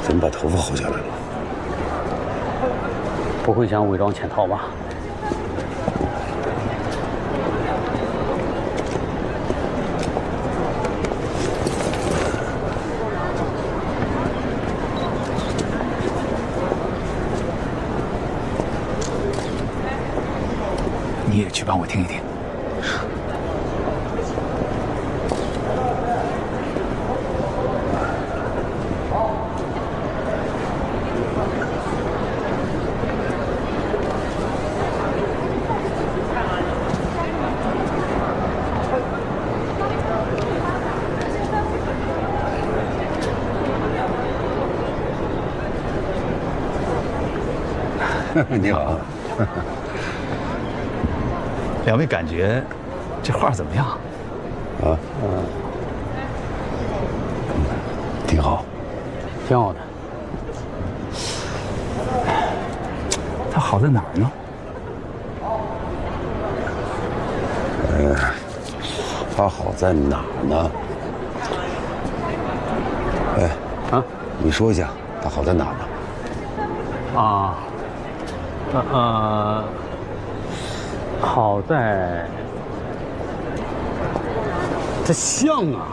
怎么把头发薅下来了？不会想伪装潜逃吧？你也去帮我听一听。你好。两位感觉这画怎么样？啊，挺好，挺好的。它好在哪儿呢？它好在哪儿呢？哎，啊，你说一下，它好在哪儿呢？好在它像啊！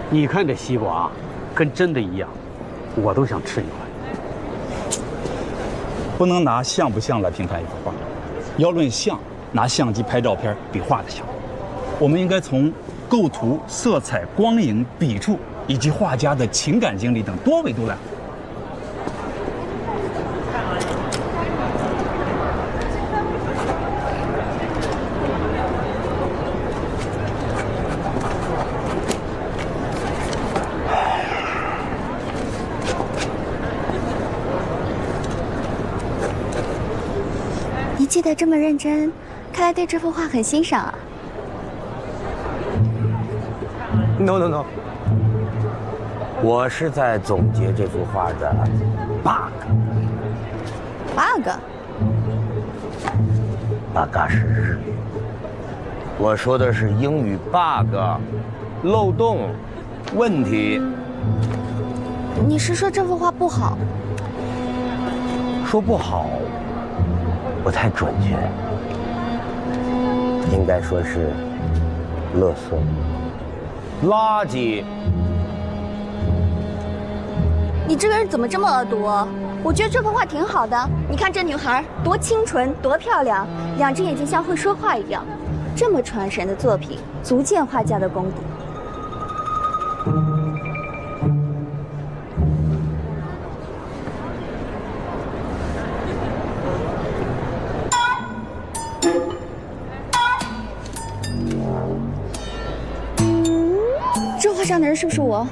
你看这西瓜，跟真的一样，我都想吃一块。不能拿像不像来评判一幅画，要论像，拿相机拍照片比画的像。我们应该从构图、色彩、光影、笔触以及画家的情感经历等多维度来。你记得这么认真，看来对这幅画很欣赏啊。No， 我是在总结这幅画的 bug。bug 是日语，我说的是英语 bug， 漏洞、问题。你是说这幅画不好？说不好不太准确，应该说是垃圾、垃圾。你这个人怎么这么恶毒？我觉得这幅画挺好的。你看这女孩多清纯，多漂亮，两只眼睛像会说话一样。这么传神的作品，足见画家的功底。这画上的人是不是我？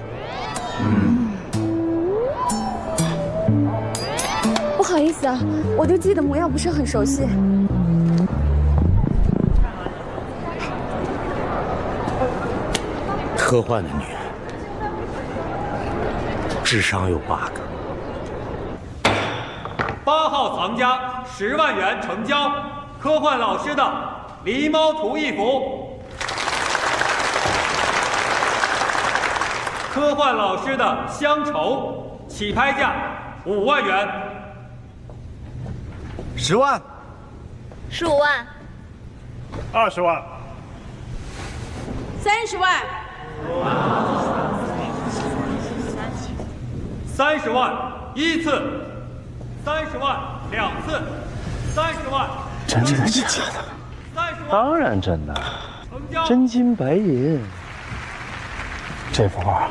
不好意思啊，我对自己的模样不是很熟悉。科幻的女人，智商有 bug。8号藏家10万元成交，科幻老师的狸猫图一幅，科幻老师的乡愁，起拍价5万元。10万，15万，20万，30万，30万一次，30万2次，30万。真的是假的？当然真的，真金白银。这幅画，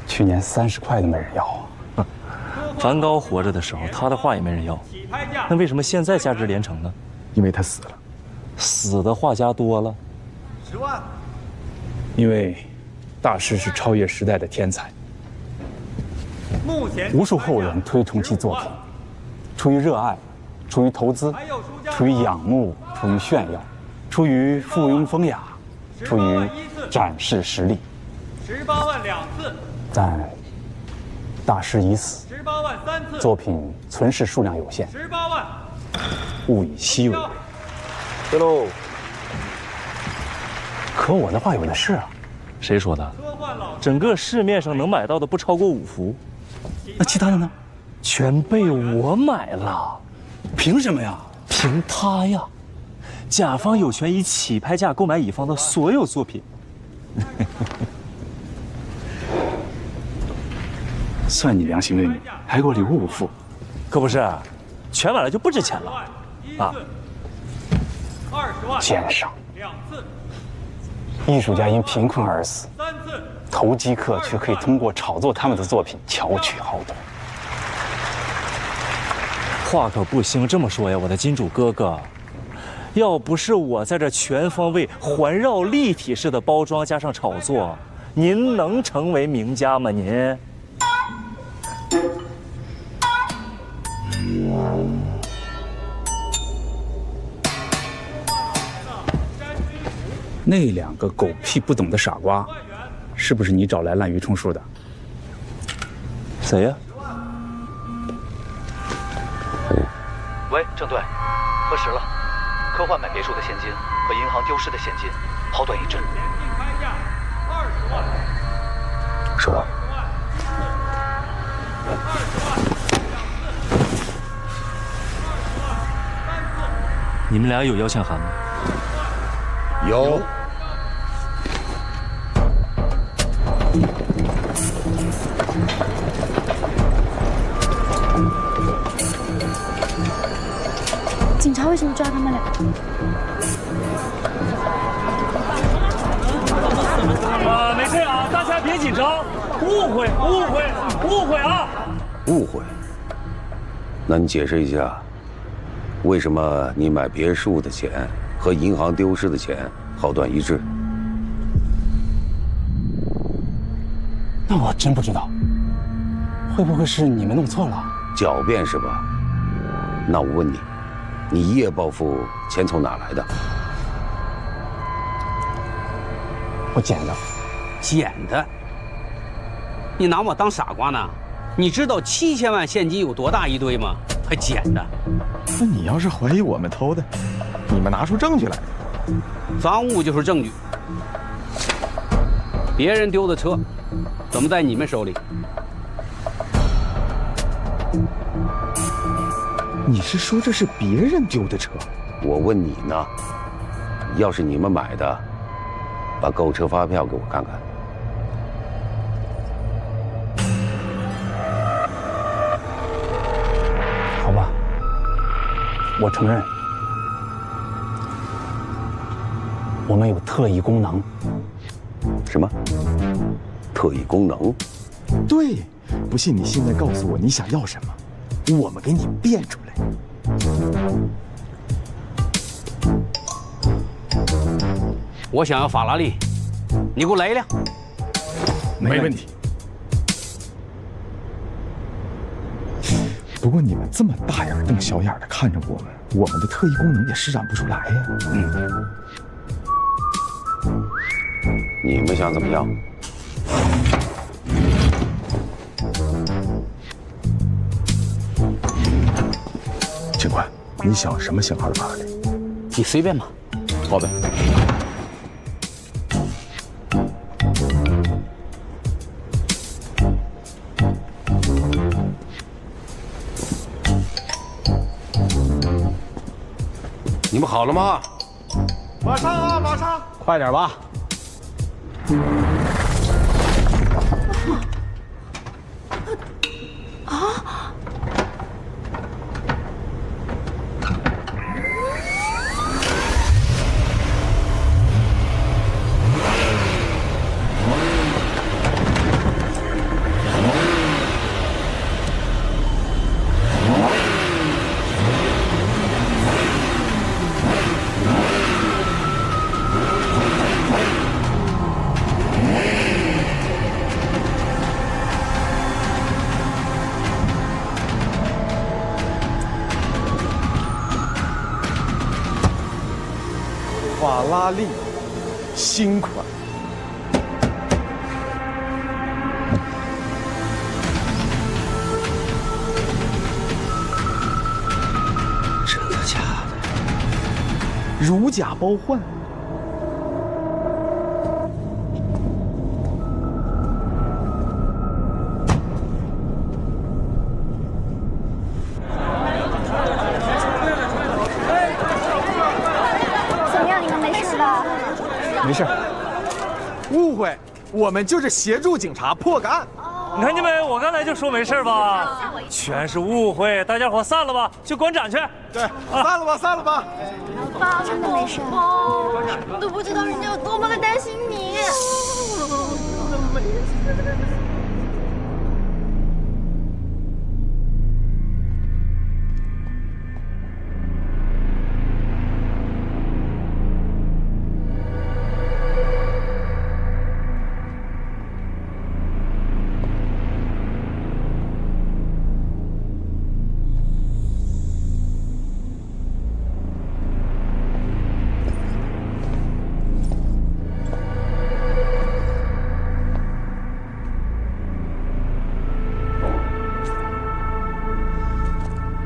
去年30块都没人要。梵高活着的时候，他的画也没人要，那为什么现在价值连城呢？因为他死了。死的画家多了。10万。因为大师是超越时代的天才，无数后人推崇其作品，出于热爱，出于投资，出于仰慕，出于炫耀，出于附庸风雅，出于展示实力。18万2次。但大师已死，18万3次。作品存世数量有限，18万，物以稀为贵。对喽。可我的话有的是啊。谁说的？整个市面上能买到的不超过5幅。那其他的呢？全被我买了。凭什么呀？凭他呀！甲方有权以起拍价购买乙方的所有作品。算你良心未泯，还给我留5副。可不是，全买了就不值钱了啊！20万。奸商2次。艺术家因贫困而死，投机客却可以通过炒作他们的作品巧取豪夺。话可不兴这么说呀，我的金主哥哥，要不是我在这全方位环绕立体式的包装加上炒作，您能成为名家吗？您？那2个狗屁不懂的傻瓜，是不是你找来滥竽充数的？谁呀？喂，郑队，核实了，科幻买别墅的现金和银行丢失的现金好短一致。收到。你们俩有邀请函吗？有。警察为什么抓他们俩？没事啊，大家别紧张，误会啊！误会？那你解释一下，为什么你买别墅的钱和银行丢失的钱好短一致？那我真不知道，会不会是你们弄错了？狡辩是吧？那我问你，你一夜暴富，钱从哪来的？我捡的。捡的？你拿我当傻瓜呢？你知道7000万现金有多大一堆吗？还捡的？那你要是怀疑我们偷的，你们拿出证据来。赃物就是证据。别人丢的车，怎么在你们手里？你是说这是别人丢的车？我问你呢，要是你们买的，把购车发票给我看看。好吧，我承认，我们有特异功能。什么？特异功能？对，不信你现在告诉我你想要什么，我们给你变出来。我想要法拉利，你给我来一辆。没问题。不过你们这么大眼瞪小眼的看着我们的特异功能也施展不出来呀。你们想怎么样？警官，你想什么型号的法拉利？你随便吧。好呗。你们好了吗？马上啊，马上！快点吧。啊！拉利新款。真的假的？如假包换。没事，误会，我们就是协助警察破个案。你看见没？我刚才就说没事吧，全是误会，大家伙散了吧，去观展去。对，散了吧，散了吧。爸，真的没事。我都不知道人家有多么的担心你。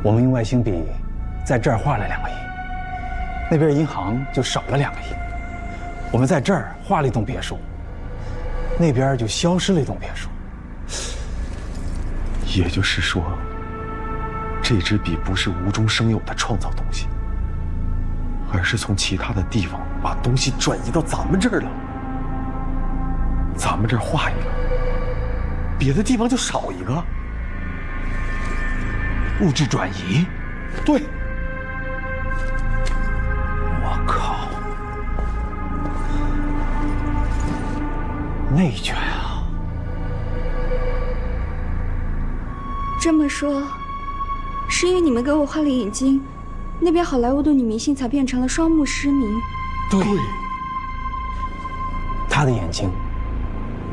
我们用外星笔在这儿画了2个亿，那边银行就少了2个亿。我们在这儿画了一栋别墅，那边就消失了一栋别墅。也就是说，这支笔不是无中生有的创造东西，而是从其他的地方把东西转移到咱们这儿了。咱们这儿画一个，别的地方就少一个。物质转移，对。我靠，内卷啊！这么说，是因为你们给我画了眼睛，那边好莱坞的女明星才变成了双目失明。对，她的眼睛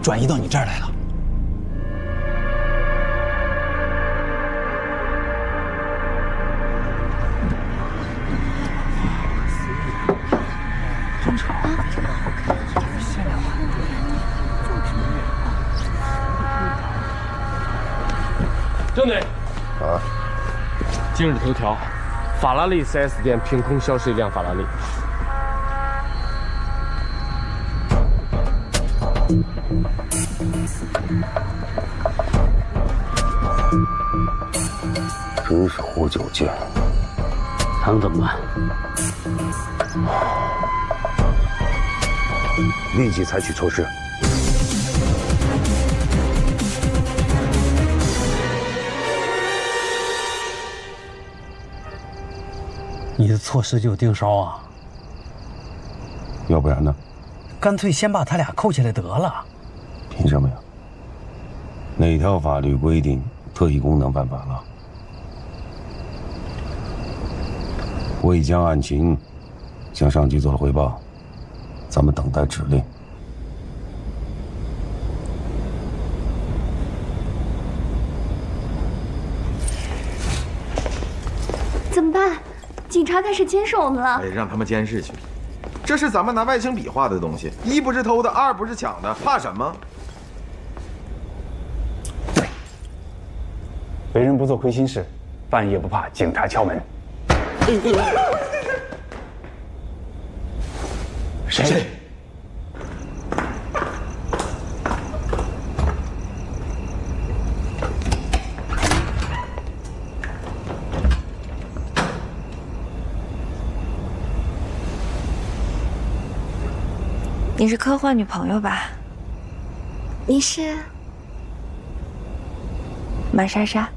转移到你这儿来了。郑队，啊，今日头条，法拉利 4S 店凭空消失一辆法拉利。真是活久见了，他们怎么办？立即采取措施。你的措施就盯梢啊？要不然呢？干脆先把他俩扣起来得了。凭什么呀？哪条法律规定特异功能犯法了？我已将案情向上级做了汇报，咱们等待指令。怎么办？警察开始监视我们了。哎，让他们监视去。这是咱们拿外星笔画的东西，一不是偷的，二不是抢的，怕什么？为人不做亏心事，半夜不怕警察敲门。谁？你是科幻女朋友吧？你是马莎莎。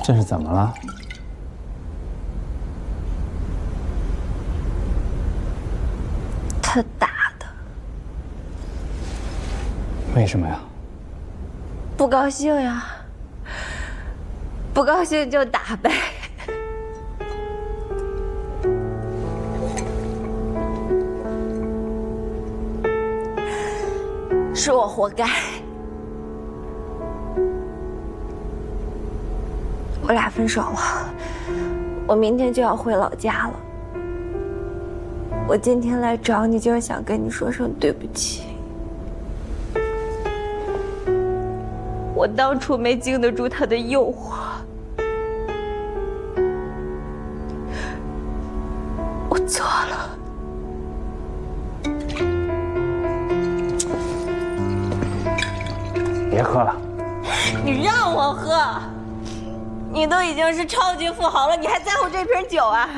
这是怎么了？他打的。为什么呀？不高兴呀。不高兴就打呗。是我活该。我俩分手了，我明天就要回老家了。我今天来找你，就是想跟你说声对不起。我当初没经得住他的诱惑，我错了。别喝了，你让我喝，你都已经是超级富豪了，你还在乎这瓶酒啊？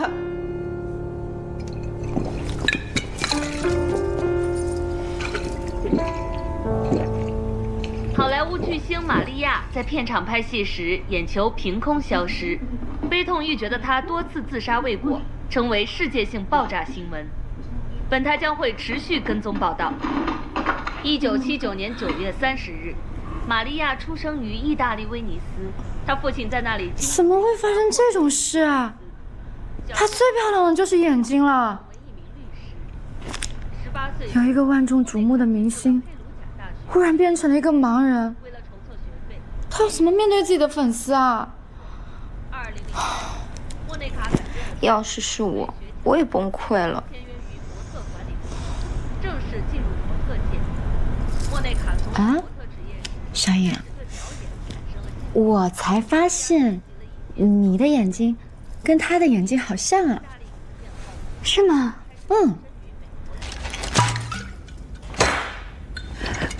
好莱坞巨星玛利亚在片场拍戏时，眼球凭空消失，悲痛欲绝的她多次自杀未果，成为世界性爆炸新闻。本台将会持续跟踪报道。1979年9月30日，玛利亚出生于意大利威尼斯，她父亲在那里。怎么会发生这种事啊？她最漂亮的就是眼睛了。有一个万众瞩目的明星，忽然变成了一个盲人，他要怎么面对自己的粉丝啊？要是我，我也崩溃了。正式进入模特界。莫内卡从啊，小野，我才发现，你的眼睛跟他的眼睛好像啊。是吗？嗯。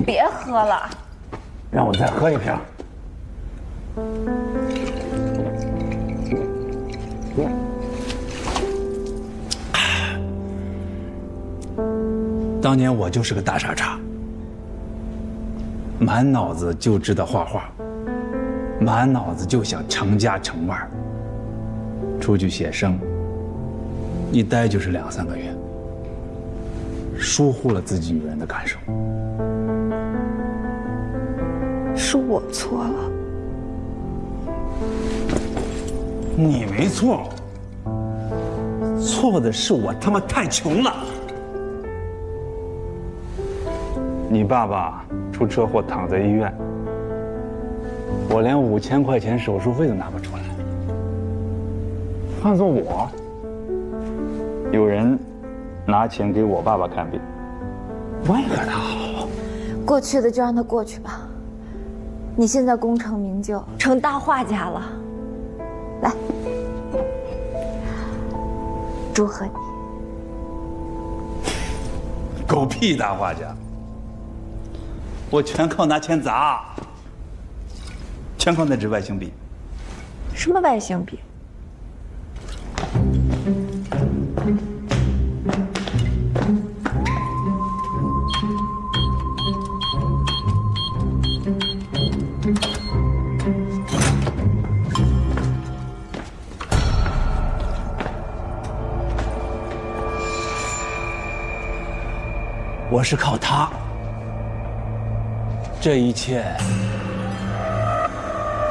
别喝了，让我再喝一瓶。当年我就是个大傻叉，满脑子就知道画画，满脑子就想成家成腕，出去写生，一待就是2、3个月，疏忽了自己女人的感受。是我错了，你没错，错的是我他妈太穷了。你爸爸出车祸躺在医院，我连5000块钱手术费都拿不出来。换做我，有人拿钱给我爸爸看病，我也和他好。过去的就让它过去吧。你现在功成名就，成大画家了。来，祝贺你。狗屁大画家！我全靠拿钱砸，全靠那支外星笔。什么外星笔？我是靠它，这一切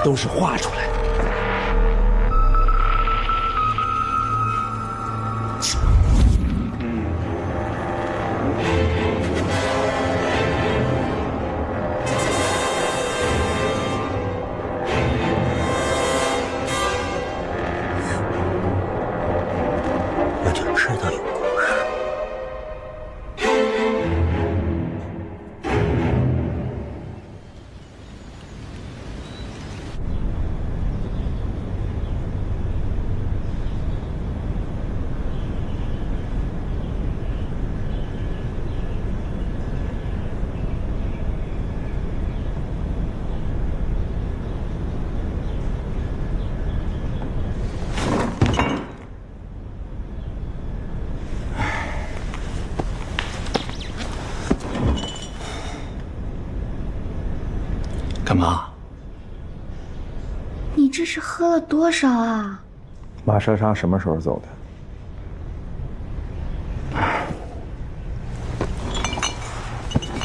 都是画出来的。我就知道有故事。干嘛？你这是喝了多少啊？马车商什么时候走的？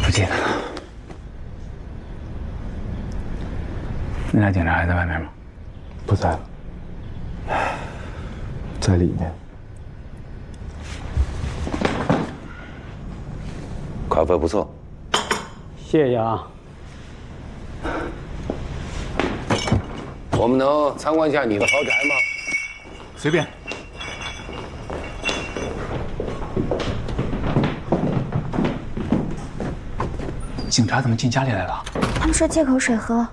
不记得了。那俩警察还在外面吗？不不在了，在里面。咖啡不错，谢谢啊。我们能参观一下你的豪宅吗？随便。警察怎么进家里来了？他们说借口水喝。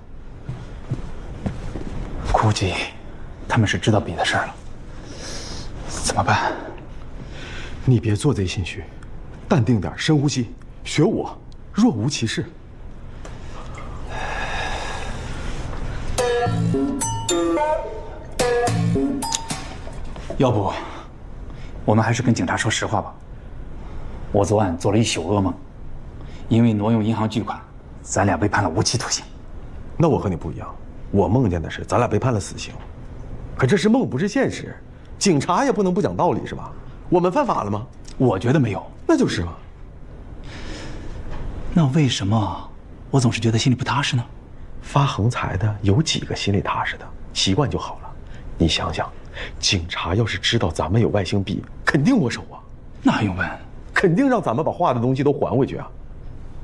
估计他们是知道笔的事儿了。怎么办？你别做贼心虚，淡定点，深呼吸，学我，若无其事。要不，我们还是跟警察说实话吧。我昨晚做了一宿噩梦，因为挪用银行巨款，咱俩被判了无期徒刑。那我和你不一样，我梦见的是咱俩被判了死刑，可这是梦，不是现实。警察也不能不讲道理，是吧？我们犯法了吗？我觉得没有。那就是嘛。那为什么我总是觉得心里不踏实呢？发横财的有几个心里踏实的？习惯就好了。你想想，警察要是知道咱们有外星币，肯定没收啊。那还用问？肯定让咱们把画的东西都还回去啊。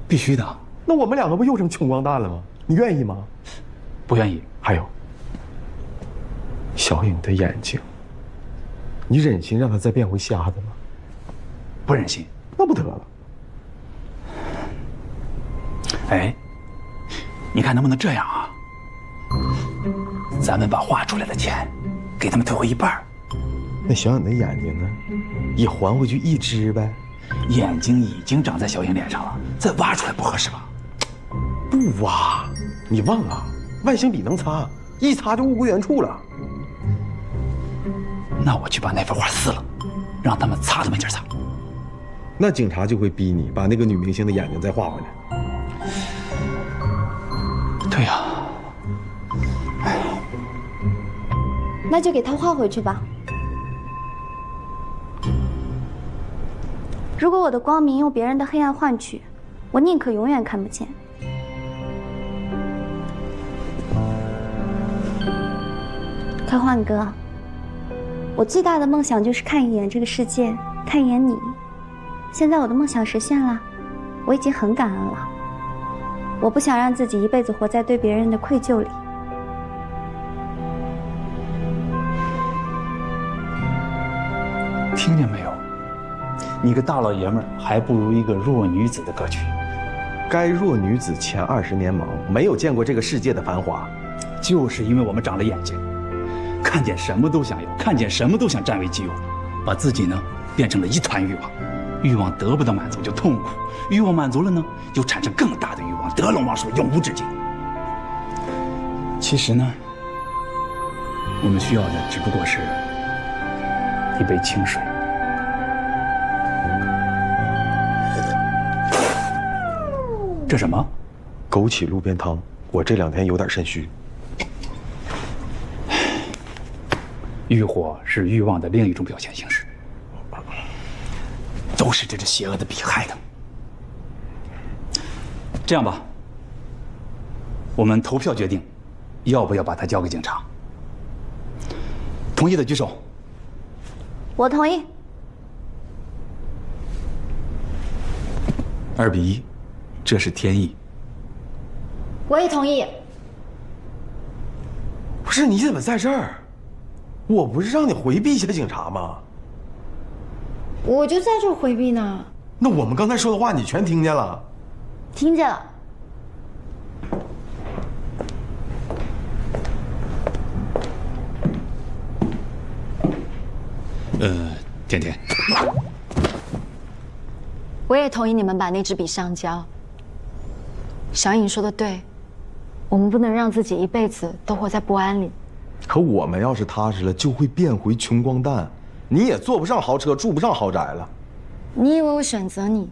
必须的。那我们两个不又成穷光蛋了吗？你愿意吗？不愿意。还有，小颖的眼睛，你忍心让她再变回瞎子吗？不忍心。那不得了。哎，你看能不能这样啊？咱们把画出来的钱给他们退回一半。那小颖的眼睛呢？也还回去一只呗。眼睛已经长在小颖脸上了，再挖出来不合适吧？不挖，你忘了，外星笔能擦，一擦就物归原处了。那我去把那幅画撕了，让他们擦都没劲擦。那警察就会逼你把那个女明星的眼睛再画回来。对呀。那就给他画回去吧。如果我的光明用别人的黑暗换取，我宁可永远看不见。科幻哥，我最大的梦想就是看一眼这个世界，看一眼你。现在我的梦想实现了，我已经很感恩了。我不想让自己一辈子活在对别人的愧疚里。听见没有？你个大老爷们儿还不如一个弱女子的格局。该弱女子前20年忙，没有见过这个世界的繁华。就是因为我们长了眼睛，看见什么都想要，看见什么都想占为己有，把自己呢变成了一团欲望。欲望得不到满足就痛苦，欲望满足了呢，又产生更大的欲望，得陇望蜀，永无止境。其实呢，我们需要的只不过是一杯清水。这什么？枸杞路边汤。我这2天有点肾虚。欲火是欲望的另一种表现形式，都是这只邪恶的笔害的。这样吧，我们投票决定，要不要把它交给警察？同意的举手。我同意。 2比1，这是天意。我也同意。不是你怎么在这儿？我不是让你回避一下警察吗？我就在这儿回避呢。那我们刚才说的话你全听见了？听见了。甜甜。 我也同意你们把那支笔上交。小颖说的对，我们不能让自己一辈子都活在不安里。可我们要是踏实了，就会变回穷光蛋，你也坐不上豪车，住不上豪宅了。你以为我选择你，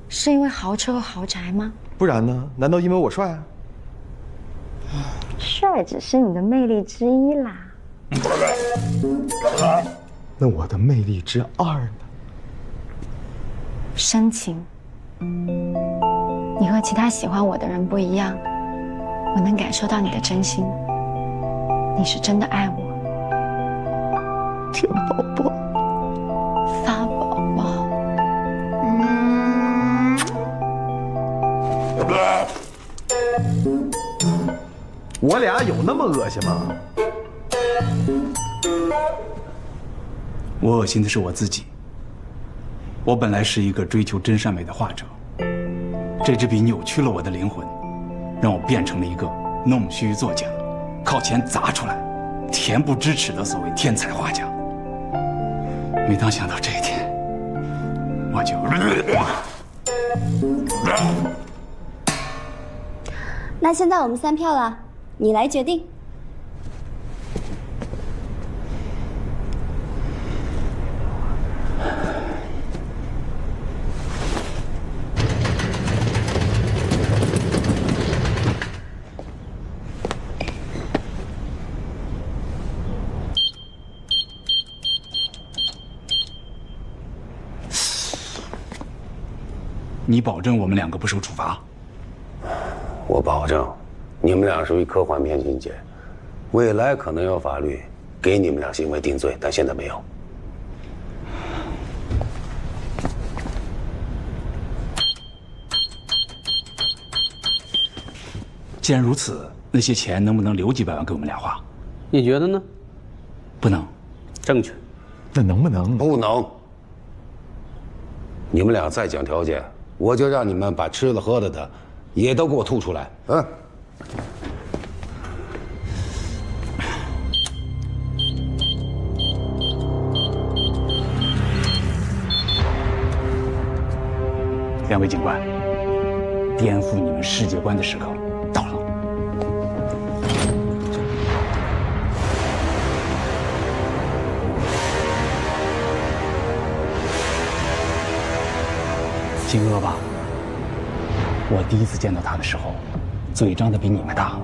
是因为豪车和豪宅吗？不然呢？难道因为我帅啊？帅只是你的魅力之一啦。那我的魅力之2呢？ 深情，你和其他喜欢我的人不一样，我能感受到你的真心。你是真的爱我。田宝宝，发宝宝。我俩有那么恶心吗？我恶心的是我自己。我本来是一个追求真善美的画者，这支笔扭曲了我的灵魂，让我变成了一个弄虚作假、靠钱砸出来、恬不知耻的所谓天才画家。每当想到这一天，我就……那现在我们3票了，你来决定。你保证我们2个不受处罚？我保证，你们俩属于科幻片情节，未来可能有法律给你们俩行为定罪，但现在没有。既然如此，那些钱能不能留几百万给我们俩花？你觉得呢？不能。正确。那能不能？不能。你们俩再讲条件，我就让你们把吃的喝的也都给我吐出来。嗯。2位警官，颠覆你们世界观的时刻到了。金鳄吧，我第一次见到他的时候，嘴张得比你们大。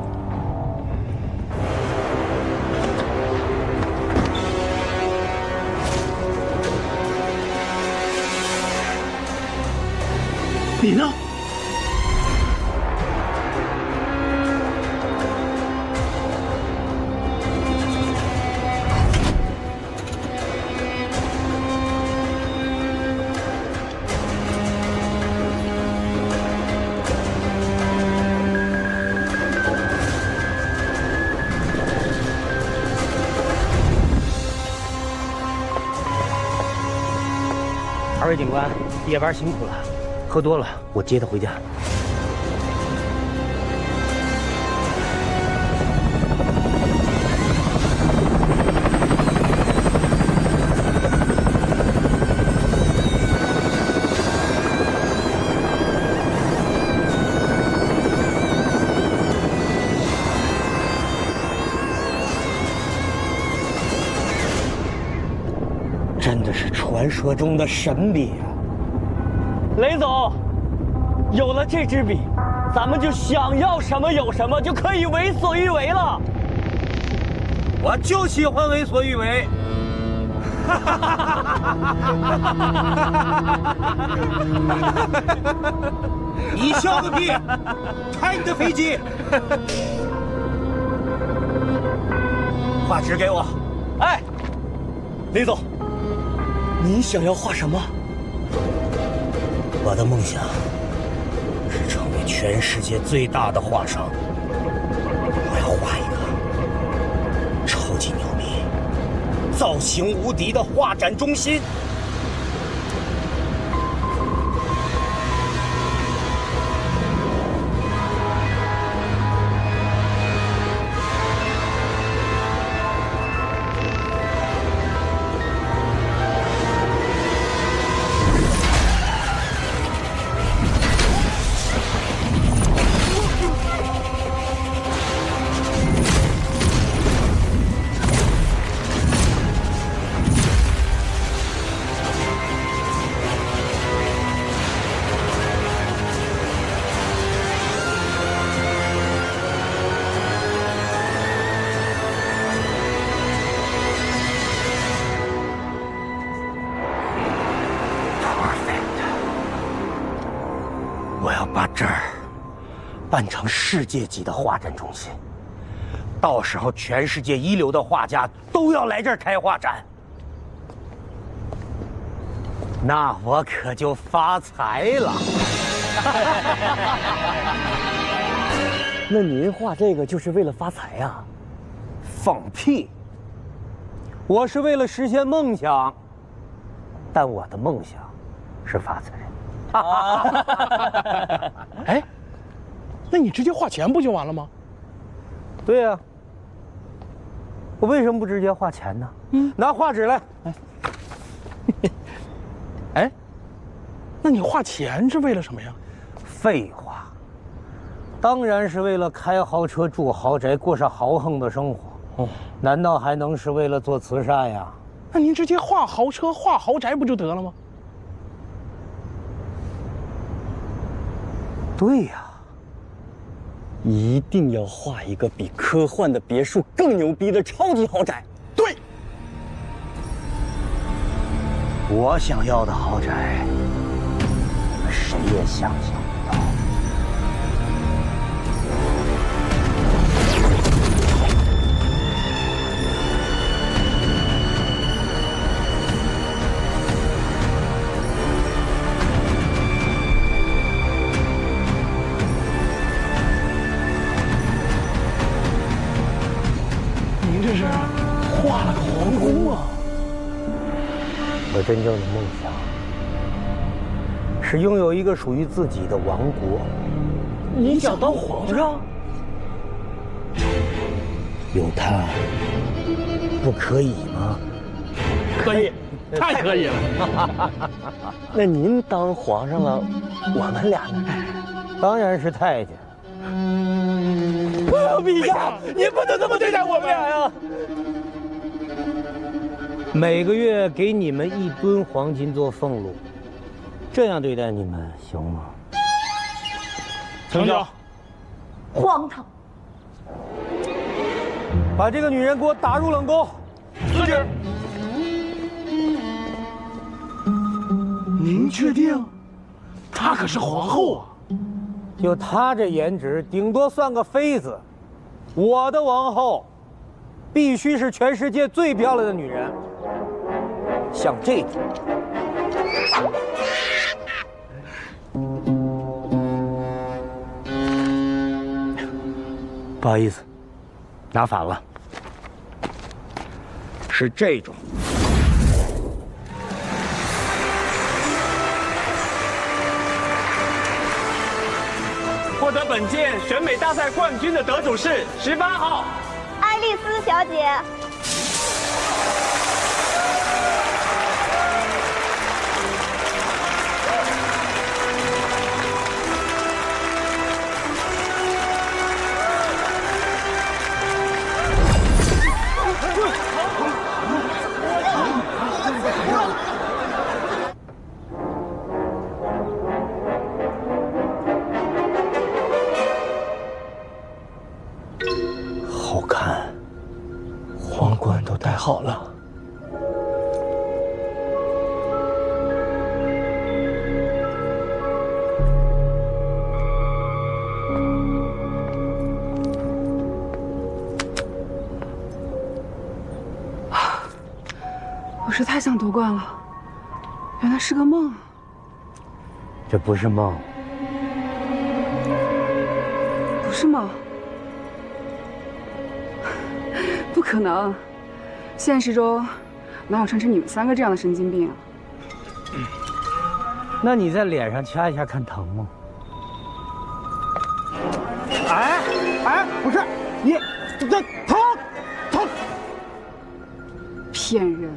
你呢？2位警官，夜班辛苦了，喝多了我接他回家。真的是传说中的神笔啊！雷总，有了这支笔，咱们就想要什么有什么，就可以为所欲为了。我就喜欢为所欲为。你笑个屁！开你的飞机！画纸给我。哎，雷总，你想要画什么？我的梦想是成为全世界最大的画商。我要画一个超级牛逼、造型无敌的画展中心。我要把这儿办成世界级的画展中心，到时候全世界一流的画家都要来这儿开画展，那我可就发财了。那您画这个就是为了发财呀？放屁！我是为了实现梦想，但我的梦想是发财。哎，那你直接画钱不就完了吗？对呀，我为什么不直接画钱呢？拿画纸来。哎，那你画钱是为了什么呀？废话，当然是为了开豪车、住豪宅、过上豪横的生活。哦，难道还能是为了做慈善呀？那您直接画豪车、画豪宅不就得了吗？对呀，一定要画一个比科幻的别墅更牛逼的超级豪宅。对，我想要的豪宅，你们谁也想象不到。您这是画了个皇宫啊！我真正的梦想是拥有一个属于自己的王国。你想当皇上？有他不可以吗？可以，太可以了。那您当皇上了，我们俩呢？当然是太监。陛下，您不能这么对待我们俩呀！每个月给你们1吨黄金做俸禄，这样对待你们行吗？成交。荒唐！把这个女人给我打入冷宫。遵旨。您确定？她可是皇后啊！就她这颜值，顶多算个妃子。我的王后，必须是全世界最漂亮的女人。像这种，不好意思，拿反了，是这种。获得本届选美大赛冠军的得主是18号爱丽丝小姐。好看，皇冠都戴好了。我是太想夺冠了，原来是个梦。这不是梦，不是梦。不可能，现实中哪有晨晨你们3个这样的神经病啊？那你在脸上掐一下看疼吗？哎，不是你，这疼。骗人！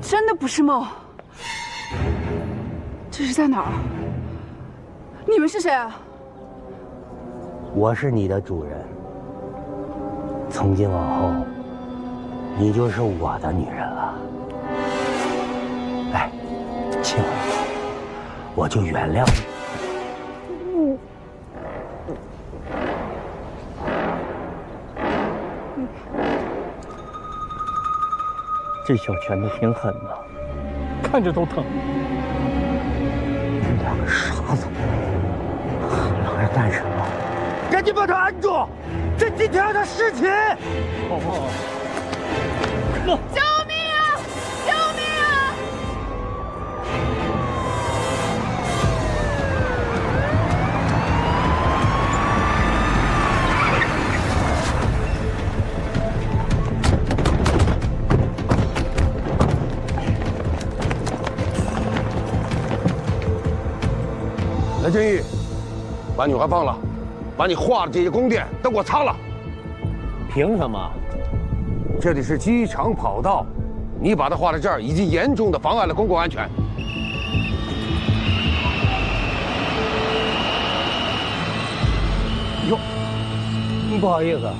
真的不是梦。这是在哪儿？你们是谁啊？我是你的主人，从今往后，你就是我的女人了。来，亲我，我就原谅你。这小拳头挺狠的，看着都疼。你们2个傻子，还能让干什么？赶紧把他按住！这今天让他侍寝。救命啊！救命啊！蓝振义，把女孩放了，把你画的这些宫殿都给我擦了。凭什么？这里是机场跑道，你把它画在这儿，已经严重的妨碍了公共安全。哟，不好意思，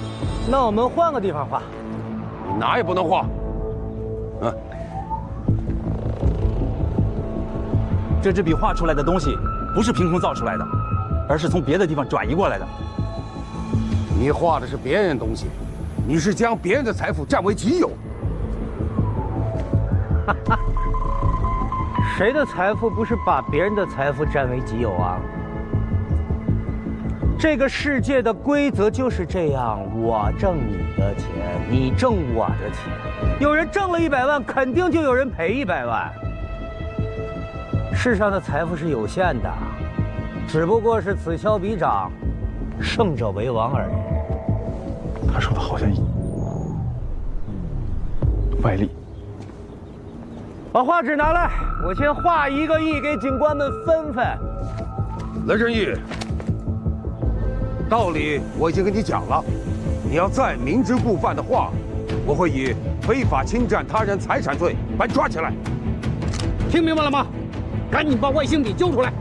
那我们换个地方画。你哪也不能画。这支笔画出来的东西不是凭空造出来的，而是从别的地方转移过来的。你画的是别人的东西，你是将别人的财富占为己有。谁的财富不是把别人的财富占为己有啊？这个世界的规则就是这样，我挣你的钱，你挣我的钱。有人挣了100万，肯定就有人赔100万。世上的财富是有限的，只不过是此消彼长，胜者为王而已。他说的好像外力。把画纸拿来，我先画1个亿给警官们分分。蓝振义，道理我已经跟你讲了，你要再明知故犯的话，我会以非法侵占他人财产罪把你抓起来。听明白了吗？赶紧把外星笔揪出来！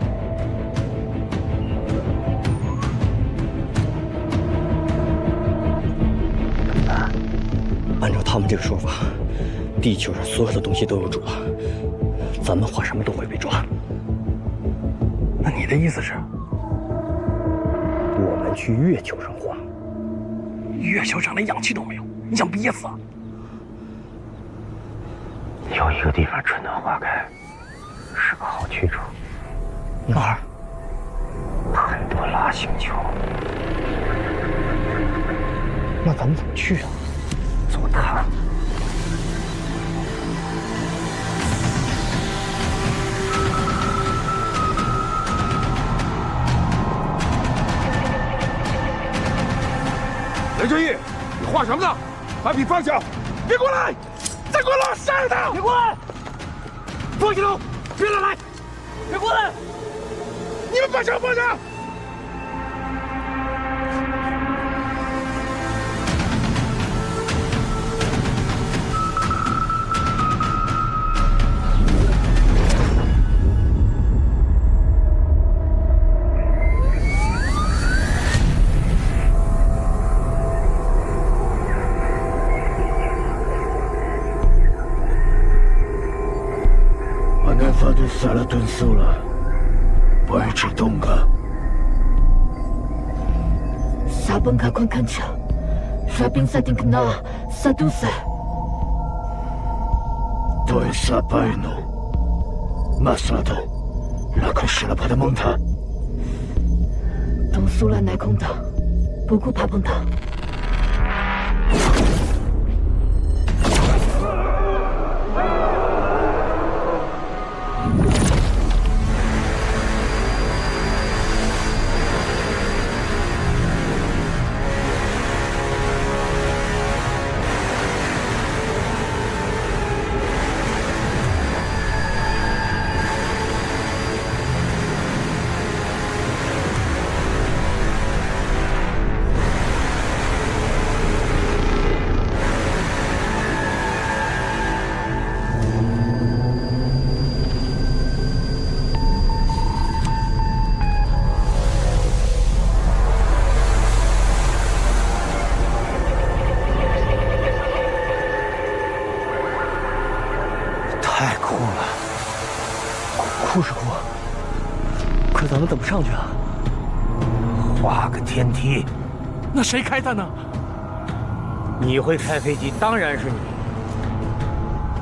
按照他们这个说法，地球上所有的东西都有主了，咱们画什么都会被抓。那你的意思是，我们去月球上画？月球上连氧气都没有，你想憋死啊？有一个地方春暖花开，是个好去处。哪儿？潘多拉星球。那咱们怎么去啊？坐塔。雷振义，你画什么呢？把笔放下！别过来！再过来，杀了他！别过来！放下手！别乱来！别过来！你们把枪放下！萨拉顿苏了，不会启动的。萨本卡昆坎恰，沙宾萨丁克纳萨杜塞。对萨拜诺，马萨多，拉克西拉帕德蒙塔。东苏拉奈空岛，不顾帕蓬岛。酷是酷，可咱们怎么上去啊？画个天梯。那谁开的呢？你会开飞机，当然是你。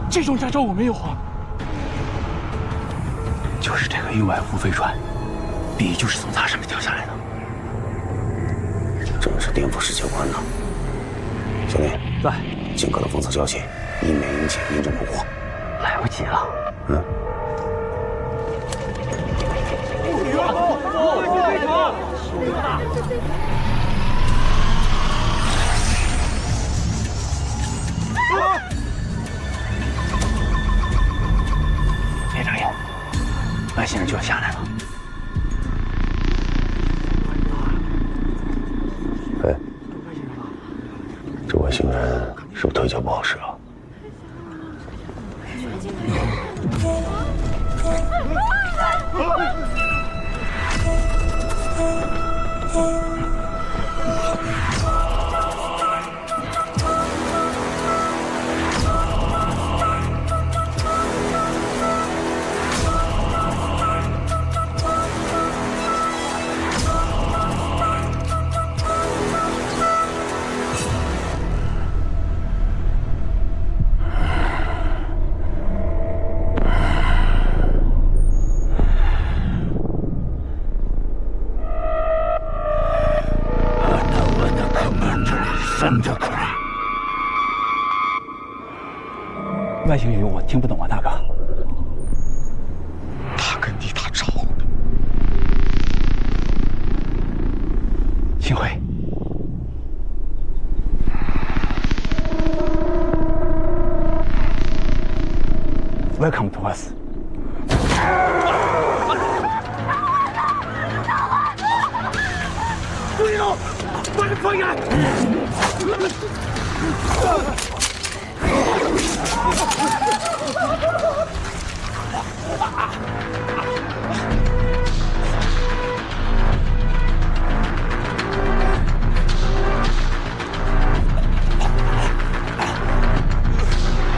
这种驾照我没有啊。就是这个UFO飞船，笔就是从它上面掉下来的。的是颠覆世界观呢。兄弟，在，尽可能封锁消息，以免引起民众恐慌。来不及了。嗯。别眨眼，外星人就要下来了。哎，这外星人是不是腿脚不好使啊？外星语我听不懂啊，大哥。他跟你打招呼。幸会。Welcome to us。注意喽，把人放下！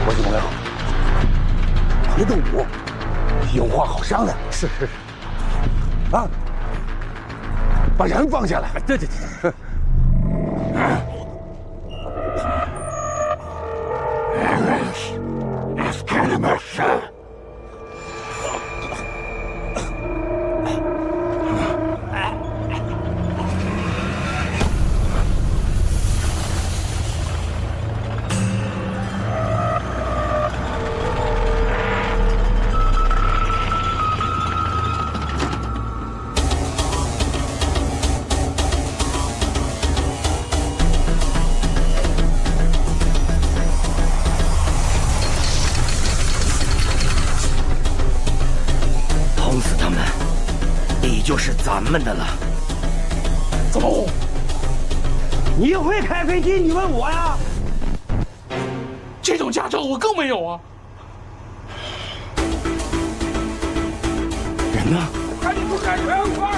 我兄朋友，别动武，有话好商量。是。啊，把人放下来。对。就是咱们的了。走！你会开飞机？你问我呀？这种驾照我更没有啊！人呢？赶紧出战场！快！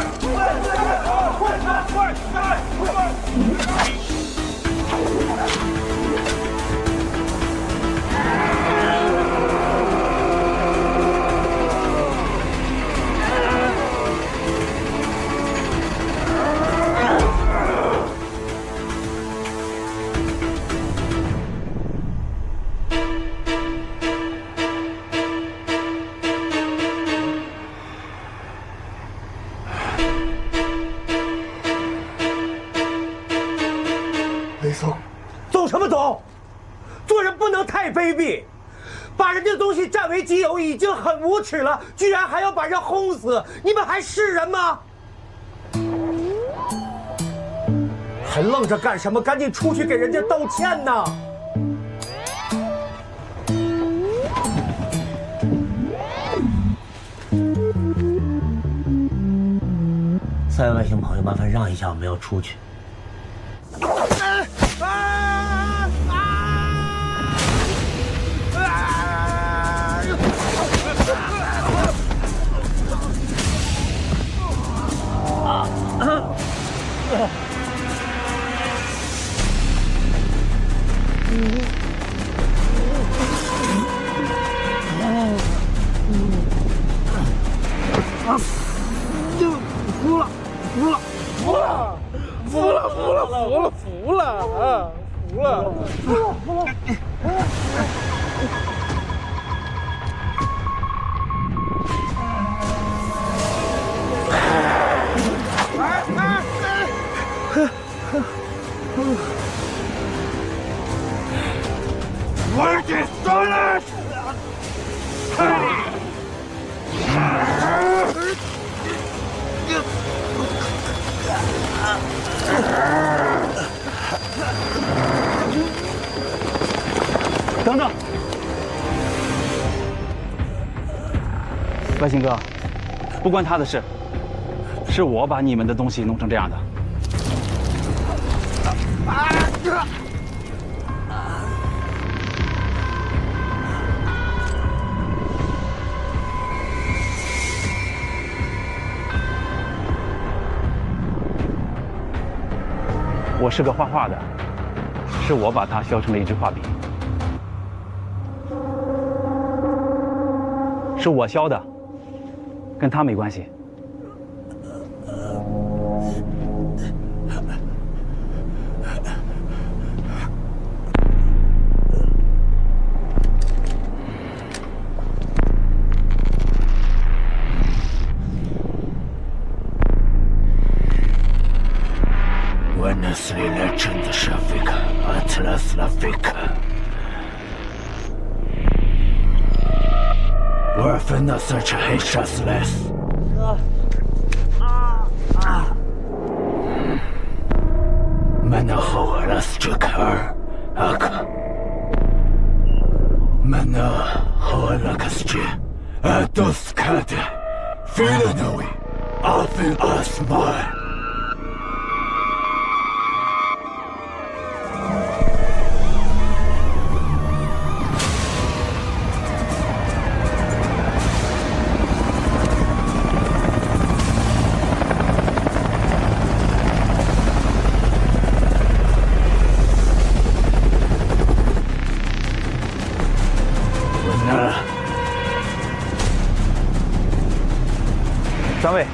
走什么走？做人不能太卑鄙，把人家东西占为己有已经很无耻了，居然还要把人轰死，你们还是人吗？还愣着干什么？赶紧出去给人家道歉呐！三位外星朋友，麻烦让一下，我们要出去。外星哥，不关他的事，是我把你们的东西弄成这样的。我是个画画的，是我把它削成了一支画笔，是我削的，跟他没关系。Вынесли легенды Шафика, Атлас Лафика. Warfena search Heshasless. Mana Horas Jakar, Aka. Mana Holakasji, Adoskade, Filanowi, Alfin Asmai. 三位，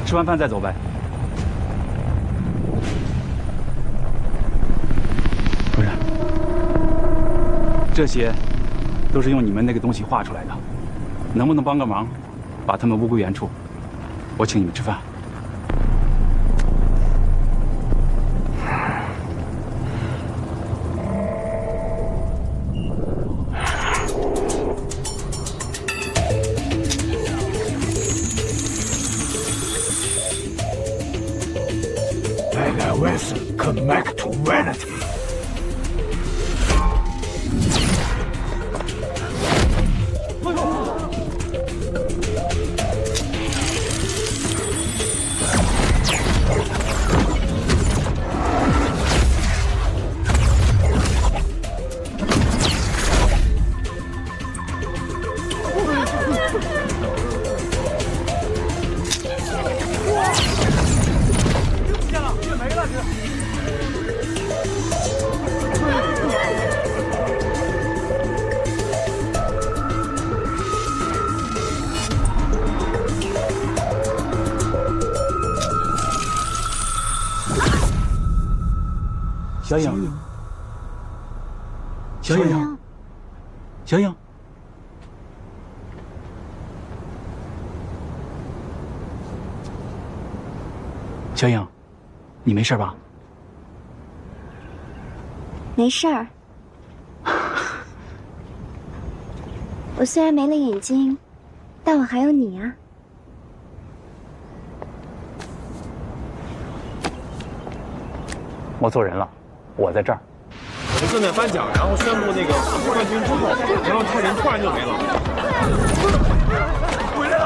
吃完饭再走呗。不是，这些都是用你们那个东西画出来的，能不能帮个忙，把它们物归原处？我请你们吃饭。 Connect to reality.小影，小影，小影，小影，你没事吧？没事儿。我虽然没了眼睛，但我还有你啊。 我做人了，我在这儿。我们正在颁奖，然后宣布那个冠军之后，然后他人突然就没了。回来了！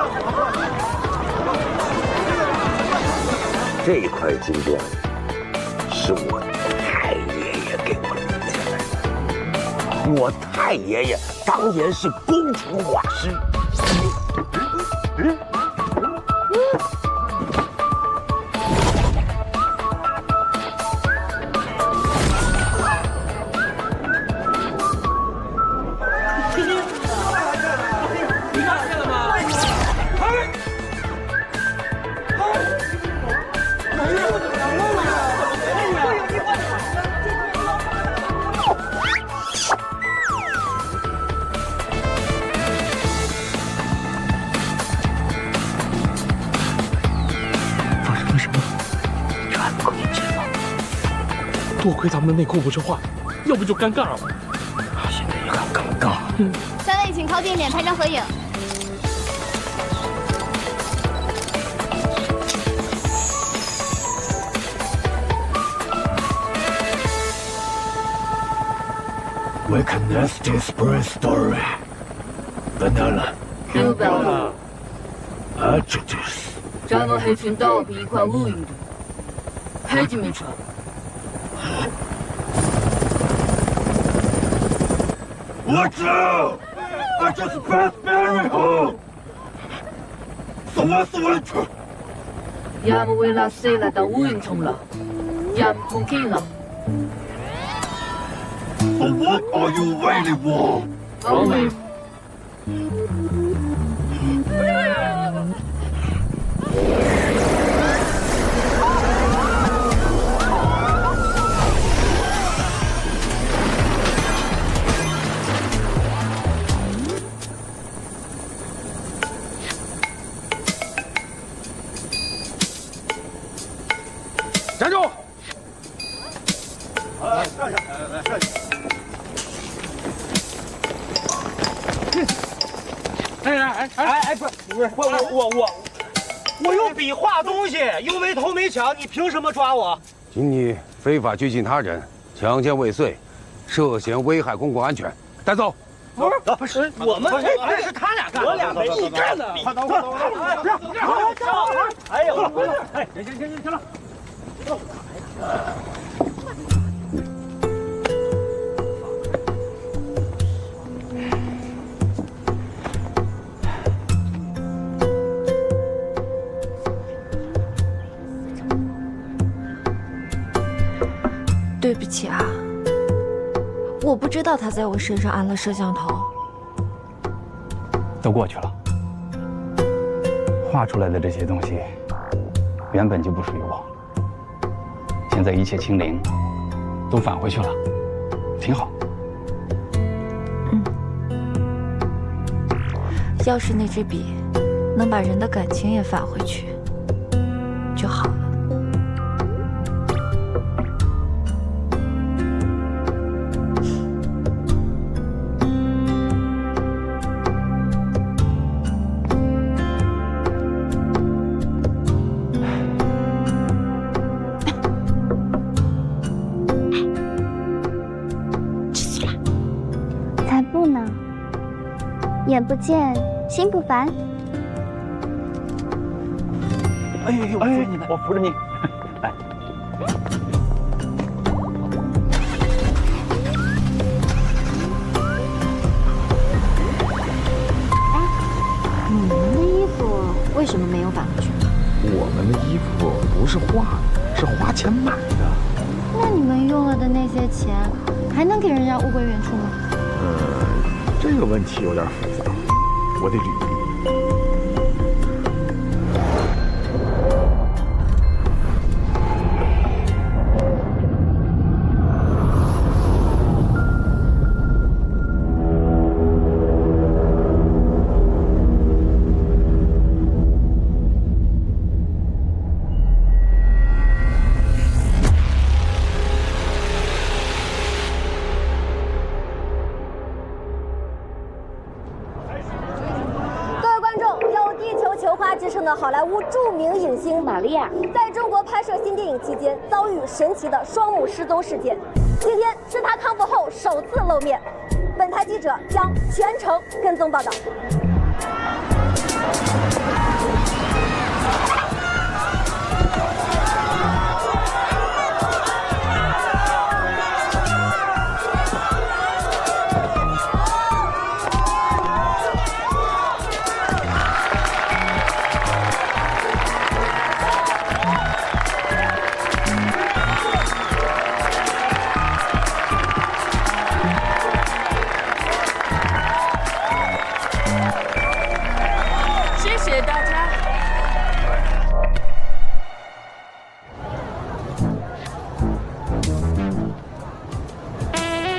这块金匾是我太爷爷给我留下来的。我太爷爷当年是工程画师。多亏咱们的内裤不是坏，要不就尴尬了。现在也很尴尬。三位请靠近点拍张合影。We connect this brief story. Banana. Cuba. Adjectives. 咱们黑群岛比一块无语的，黑吉米船。Watch out! I just passed Barry home. 什么？要么为了谁来到乌云冲了，要么空气了。So what are you waiting for? Only. 站住！不是，我用笔画东西，又没头没脚，你凭什么抓我？请你非法拘禁他人，强奸未遂，涉嫌危害公共安全，带走。不是，我们是他俩干的，我俩没你干的。快走！哎呦，哎，行了。 对不起啊，我不知道他在我身上安了摄像头。都过去了，画出来的这些东西原本就不属于我，现在一切清零，都返回去了，挺好。要是那支笔能把人的感情也返回去就好了。 眼不见心不烦。哎呦，我扶着你，来。你们的衣服为什么没有返回去？我们的衣服不是画的，是花钱买的。那你们用了的那些钱，还能给人家物归原处吗？这个问题有点复杂，我得捋一捋。好莱坞著名影星玛利亚在中国拍摄新电影期间遭遇神奇的双母失踪事件，今天是她康复后首次露面。本台记者将全程跟踪报道。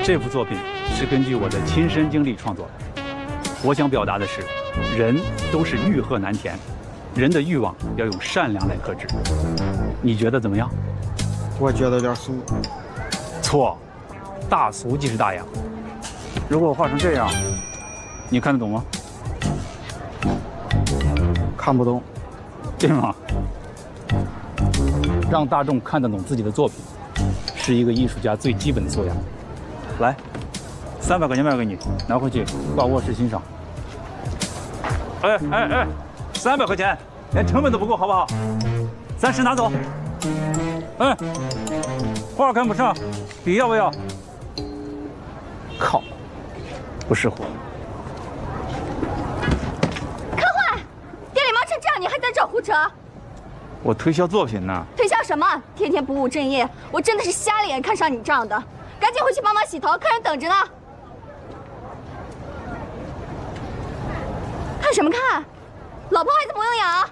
这部作品是根据我的亲身经历创作的。我想表达的是，人都是欲壑难填，人的欲望要用善良来克制。你觉得怎么样？我觉得有点俗。错，大俗即是大雅。如果我画成这样，你看得懂吗？看不懂，对吗？让大众看得懂自己的作品，是一个艺术家最基本的素养。来， 300块钱卖给你，拿回去挂卧室欣赏。哎，300块钱，连成本都不够，好不好？暂时拿走。画看不上，笔要不要？靠，不识货。科幻，店里忙成这样，你还在这胡扯？我推销作品呢。推销什么？天天不务正业，我真的是瞎了眼看上你这样的。赶紧回去帮忙洗头，客人等着呢。看什么看？老婆孩子不用养啊。